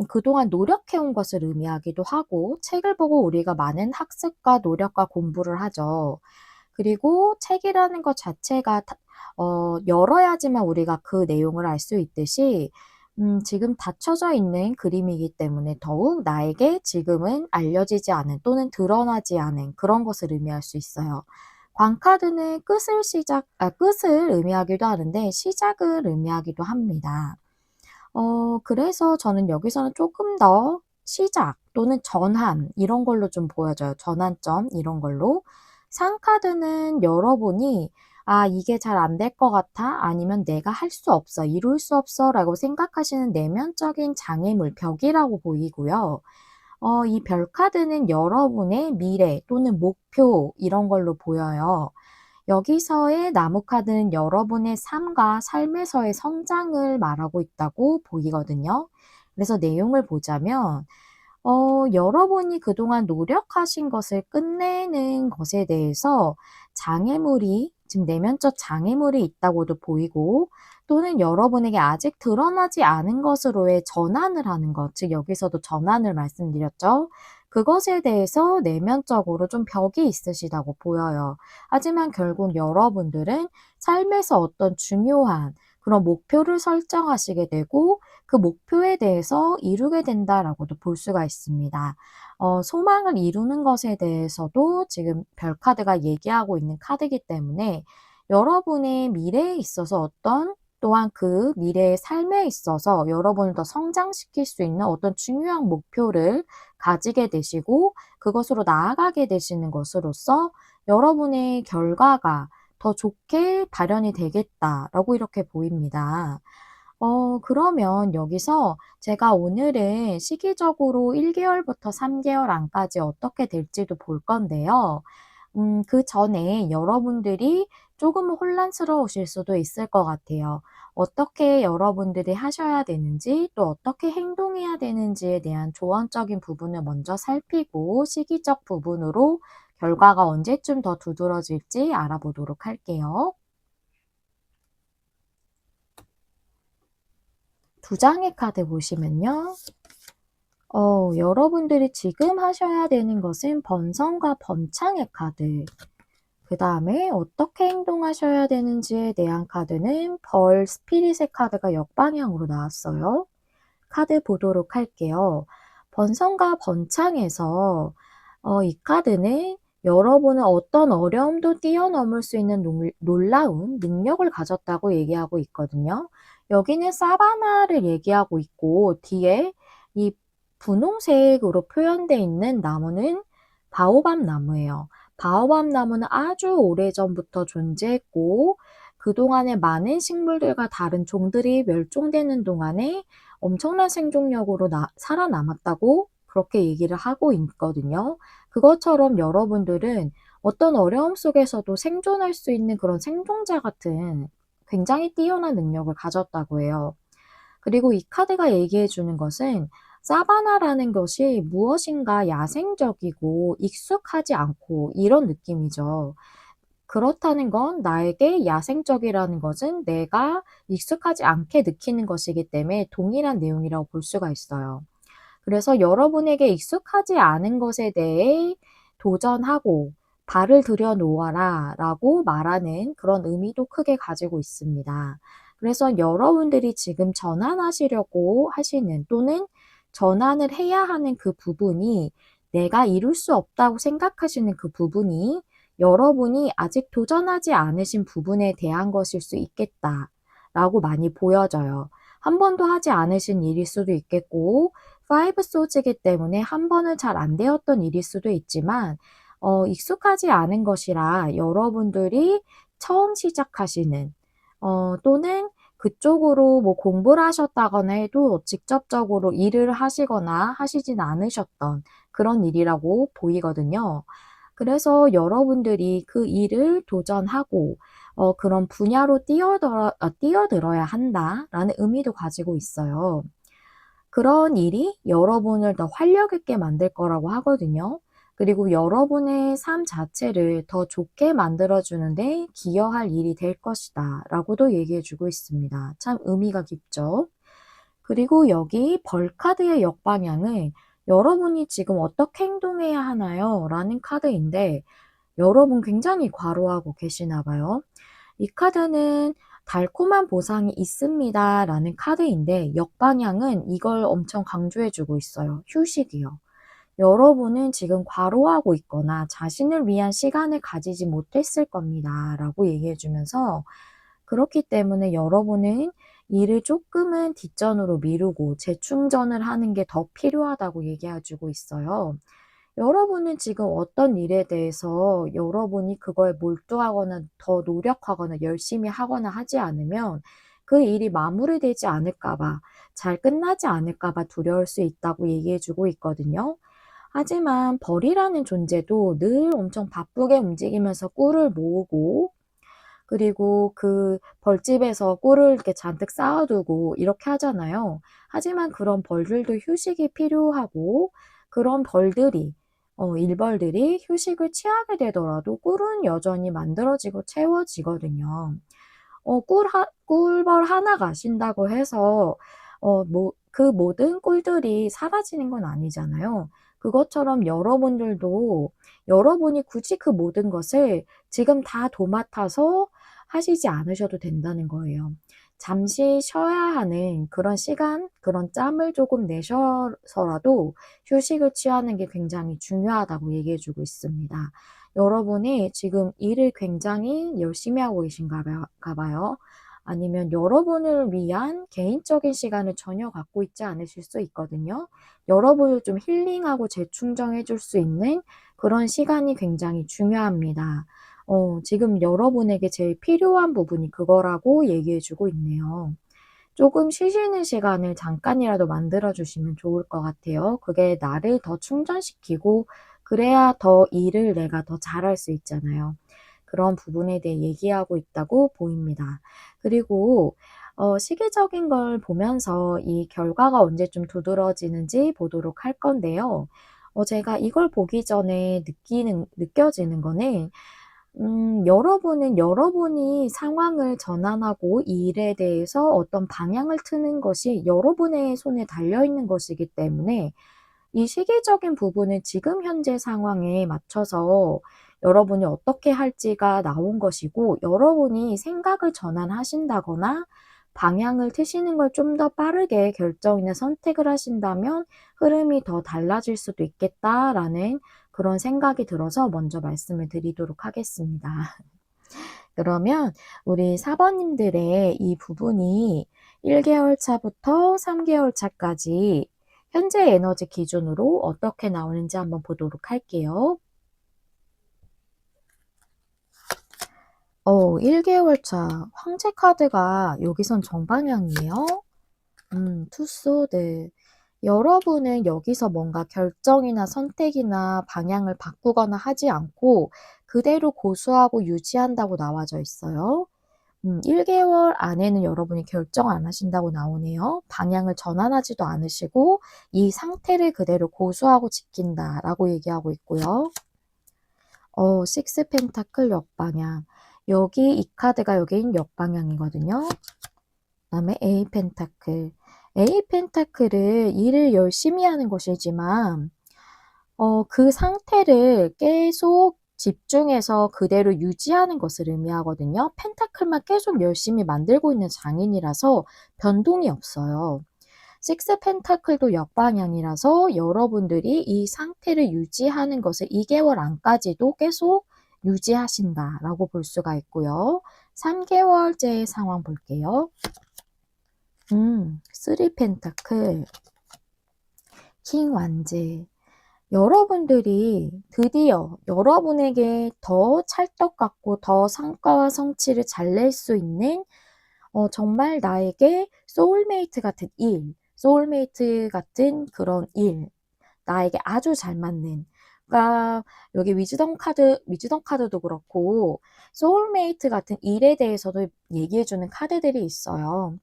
그동안 노력해온 것을 의미하기도 하고 책을 보고 우리가 많은 학습과 노력과 공부를 하죠. 그리고 책이라는 것 자체가 열어야지만 우리가 그 내용을 알 수 있듯이 지금 닫혀져 있는 그림이기 때문에 더욱 나에게 지금은 알려지지 않은 또는 드러나지 않은 그런 것을 의미할 수 있어요. 광카드는 끝을 의미하기도 하는데 시작을 의미하기도 합니다. 그래서 저는 여기서는 조금 더 시작 또는 전환 이런 걸로 좀 보여져요. 전환점 이런 걸로. 상카드는 여러분이 '아 이게 잘 안 될 것 같아.' 아니면 '내가 할 수 없어. 이룰 수 없어.'라고 생각하시는 내면적인 장애물, 벽이라고 보이고요. 이 별 카드는 여러분의 미래 또는 목표 이런 걸로 보여요. 여기서의 나무 카드는 여러분의 삶과 삶에서의 성장을 말하고 있다고 보이거든요. 그래서 내용을 보자면 여러분이 그동안 노력하신 것을 끝내는 것에 대해서 장애물이 지금 내면적 장애물이 있다고도 보이고 또는 여러분에게 아직 드러나지 않은 것으로의 전환을 하는 것, 즉 여기서도 전환을 말씀드렸죠. 그것에 대해서 내면적으로 좀 벽이 있으시다고 보여요. 하지만 결국 여러분들은 삶에서 어떤 중요한 그런 목표를 설정하시게 되고 그 목표에 대해서 이루게 된다라고도 볼 수가 있습니다. 소망을 이루는 것에 대해서도 지금 별 카드가 얘기하고 있는 카드이기 때문에 여러분의 미래에 있어서 또한 그 미래의 삶에 있어서 여러분을 더 성장시킬 수 있는 어떤 중요한 목표를 가지게 되시고 그것으로 나아가게 되시는 것으로서 여러분의 결과가 더 좋게 발현이 되겠다라고 이렇게 보입니다. 그러면 여기서 제가 오늘은 시기적으로 1개월부터 3개월 안까지 어떻게 될지도 볼 건데요. 그전에 여러분들이 조금 혼란스러우실 수도 있을 것 같아요. 어떻게 여러분들이 하셔야 되는지 또 어떻게 행동해야 되는지에 대한 조언적인 부분을 먼저 살피고 시기적 부분으로 결과가 언제쯤 더 두드러질지 알아보도록 할게요. 두 장의 카드 보시면요. 여러분들이 지금 하셔야 되는 것은 번성과 번창의 카드. 그 다음에 어떻게 행동하셔야 되는지에 대한 카드는 벌 스피릿의 카드가 역방향으로 나왔어요. 카드 보도록 할게요. 번성과 번창에서 이 카드는 여러분은 어떤 어려움도 뛰어넘을 수 있는 놀라운 능력을 가졌다고 얘기하고 있거든요. 여기는 사바나를 얘기하고 있고 뒤에 이 분홍색으로 표현되어 있는 나무는 바오밥 나무예요. 바오밥 나무는 아주 오래전부터 존재했고 그동안에 많은 식물들과 다른 종들이 멸종되는 동안에 엄청난 생존력으로 살아남았다고 그렇게 얘기를 하고 있거든요. 그것처럼 여러분들은 어떤 어려움 속에서도 생존할 수 있는 그런 생존자 같은 굉장히 뛰어난 능력을 가졌다고 해요. 그리고 이 카드가 얘기해 주는 것은 사바나라는 것이 무엇인가 야생적이고 익숙하지 않고 이런 느낌이죠. 그렇다는 건 나에게 야생적이라는 것은 내가 익숙하지 않게 느끼는 것이기 때문에 동일한 내용이라고 볼 수가 있어요. 그래서 여러분에게 익숙하지 않은 것에 대해 도전하고 발을 들여놓아라 라고 말하는 그런 의미도 크게 가지고 있습니다. 그래서 여러분들이 지금 전환하시려고 하시는 또는 전환을 해야 하는 그 부분이 내가 이룰 수 없다고 생각하시는 그 부분이 여러분이 아직 도전하지 않으신 부분에 대한 것일 수 있겠다라고 많이 보여져요. 한 번도 하지 않으신 일일 수도 있겠고, 파이브 소즈이기 때문에 한 번은 잘 안 되었던 일일 수도 있지만, 익숙하지 않은 것이라 여러분들이 처음 시작하시는, 또는 그쪽으로 뭐 공부를 하셨다거나 해도 직접적으로 일을 하시거나 하시진 않으셨던 그런 일이라고 보이거든요. 그래서 여러분들이 그 일을 도전하고 그런 분야로 뛰어들어야 한다라는 의미도 가지고 있어요. 그런 일이 여러분을 더 활력 있게 만들 거라고 하거든요. 그리고 여러분의 삶 자체를 더 좋게 만들어주는데 기여할 일이 될 것이다 라고도 얘기해 주고 있습니다. 참 의미가 깊죠. 그리고 여기 벌 카드의 역방향은 여러분이 지금 어떻게 행동해야 하나요? 라는 카드인데 여러분 굉장히 과로하고 계시나 봐요. 이 카드는 달콤한 보상이 있습니다 라는 카드인데 역방향은 이걸 엄청 강조해 주고 있어요. 휴식이요. 여러분은 지금 과로하고 있거나 자신을 위한 시간을 가지지 못했을 겁니다 라고 얘기해 주면서 그렇기 때문에 여러분은 일을 조금은 뒷전으로 미루고 재충전을 하는 게 더 필요하다고 얘기해 주고 있어요. 여러분은 지금 어떤 일에 대해서 여러분이 그거에 몰두하거나 더 노력하거나 열심히 하거나 하지 않으면 그 일이 마무리되지 않을까 봐, 잘 끝나지 않을까 봐 두려울 수 있다고 얘기해 주고 있거든요. 하지만 벌이라는 존재도 늘 엄청 바쁘게 움직이면서 꿀을 모으고 그리고 그 벌집에서 꿀을 이렇게 잔뜩 쌓아두고 이렇게 하잖아요. 하지만 그런 벌들도 휴식이 필요하고 그런 벌들이 일벌들이 휴식을 취하게 되더라도 꿀은 여전히 만들어지고 채워지거든요. 꿀벌 하나가 쉰다고 해서 그 모든 꿀들이 사라지는 건 아니잖아요. 그것처럼 여러분들도 여러분이 굳이 그 모든 것을 지금 다 도맡아서 하시지 않으셔도 된다는 거예요. 잠시 쉬어야 하는 그런 시간, 그런 짬을 조금 내셔서라도 휴식을 취하는 게 굉장히 중요하다고 얘기해 주고 있습니다. 여러분이 지금 일을 굉장히 열심히 하고 계신가 봐요. 아니면 여러분을 위한 개인적인 시간을 전혀 갖고 있지 않으실 수 있거든요. 여러분을 좀 힐링하고 재충전해 줄 수 있는 그런 시간이 굉장히 중요합니다. 지금 여러분에게 제일 필요한 부분이 그거라고 얘기해 주고 있네요. 조금 쉬시는 시간을 잠깐이라도 만들어 주시면 좋을 것 같아요. 그게 나를 더 충전시키고 그래야 더 일을 내가 더 잘할 수 있잖아요. 그런 부분에 대해 얘기하고 있다고 보입니다. 그리고 시기적인 걸 보면서 이 결과가 언제쯤 두드러지는지 보도록 할 건데요. 제가 이걸 보기 전에 느껴지는 거는 여러분은 여러분이 상황을 전환하고 이 일에 대해서 어떤 방향을 트는 것이 여러분의 손에 달려 있는 것이기 때문에 이 시기적인 부분은 지금 현재 상황에 맞춰서 여러분이 어떻게 할지가 나온 것이고 여러분이 생각을 전환하신다거나 방향을 트시는 걸 좀 더 빠르게 결정이나 선택을 하신다면 흐름이 더 달라질 수도 있겠다라는 그런 생각이 들어서 먼저 말씀을 드리도록 하겠습니다. 그러면 우리 4번 님들의 이 부분이 1개월 차부터 3개월 차까지 현재 에너지 기준으로 어떻게 나오는지 한번 보도록 할게요. 1개월 차 황제 카드가 여기선 정방향이에요. 투소드. 여러분은 여기서 뭔가 결정이나 선택이나 방향을 바꾸거나 하지 않고 그대로 고수하고 유지한다고 나와져 있어요. 1개월 안에는 여러분이 결정 안 하신다고 나오네요. 방향을 전환하지도 않으시고 이 상태를 그대로 고수하고 지킨다라고 얘기하고 있고요. 식스 펜타클 역방향. 여기 이 카드가 여긴 역방향이거든요. 그다음에 A 펜타클. A 펜타클은 일을 열심히 하는 것이지만 그 상태를 계속 집중해서 그대로 유지하는 것을 의미하거든요. 펜타클만 계속 열심히 만들고 있는 장인이라서 변동이 없어요. 식스 펜타클도 역방향이라서 여러분들이 이 상태를 유지하는 것을 2개월 안까지도 계속 유지하신다라고 볼 수가 있고요. 3개월째의 상황 볼게요. 3 펜타클, 킹 완제. 여러분들이 드디어 여러분에게 더 찰떡 같고 더 성과와 성취를 잘 낼 수 있는 정말 나에게 소울메이트 같은 일, 소울메이트 같은 그런 일, 나에게 아주 잘 맞는 그러니까 여기 위즈덤 카드도 그렇고 소울메이트 같은 일에 대해서도 얘기해 주는 카드들이 있어요.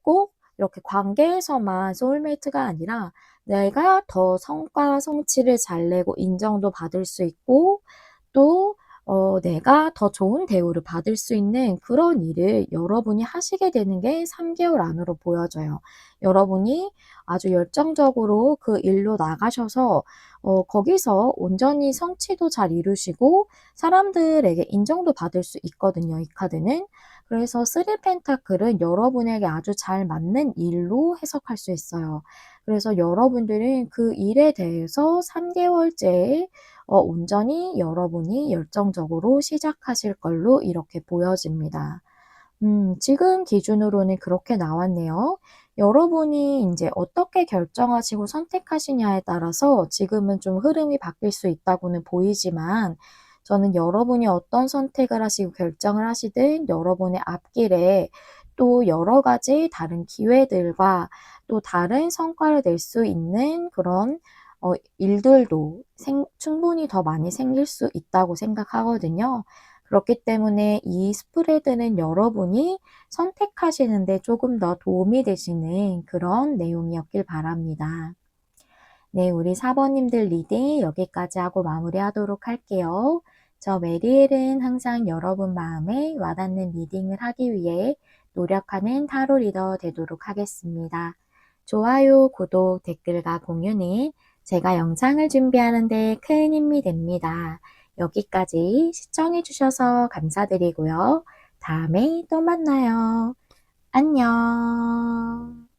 꼭 이렇게 관계에서만 소울메이트가 아니라 내가 더 성과 성취를 잘 내고 인정도 받을 수 있고 또 내가 더 좋은 대우를 받을 수 있는 그런 일을 여러분이 하시게 되는 게 3개월 안으로 보여져요. 여러분이 아주 열정적으로 그 일로 나가셔서 거기서 온전히 성취도 잘 이루시고 사람들에게 인정도 받을 수 있거든요, 이 카드는. 그래서 3 펜타클은 여러분에게 아주 잘 맞는 일로 해석할 수 있어요. 그래서 여러분들은 그 일에 대해서 3개월째에 온전히 여러분이 열정적으로 시작하실 걸로 이렇게 보여집니다. 지금 기준으로는 그렇게 나왔네요. 여러분이 이제 어떻게 결정하시고 선택하시냐에 따라서 지금은 좀 흐름이 바뀔 수 있다고는 보이지만 저는 여러분이 어떤 선택을 하시고 결정을 하시든 여러분의 앞길에 또 여러 가지 다른 기회들과 또 다른 성과를 낼 수 있는 그런 일들도 충분히 더 많이 생길 수 있다고 생각하거든요. 그렇기 때문에 이 스프레드는 여러분이 선택하시는 데 조금 더 도움이 되시는 그런 내용이었길 바랍니다. 네, 우리 사번님들 리딩 여기까지 하고 마무리하도록 할게요. 저 메리엘은 항상 여러분 마음에 와닿는 리딩을 하기 위해 노력하는 타로 리더 되도록 하겠습니다. 좋아요, 구독, 댓글과 공유는 제가 영상을 준비하는데 큰 힘이 됩니다. 여기까지 시청해주셔서 감사드리고요. 다음에 또 만나요. 안녕.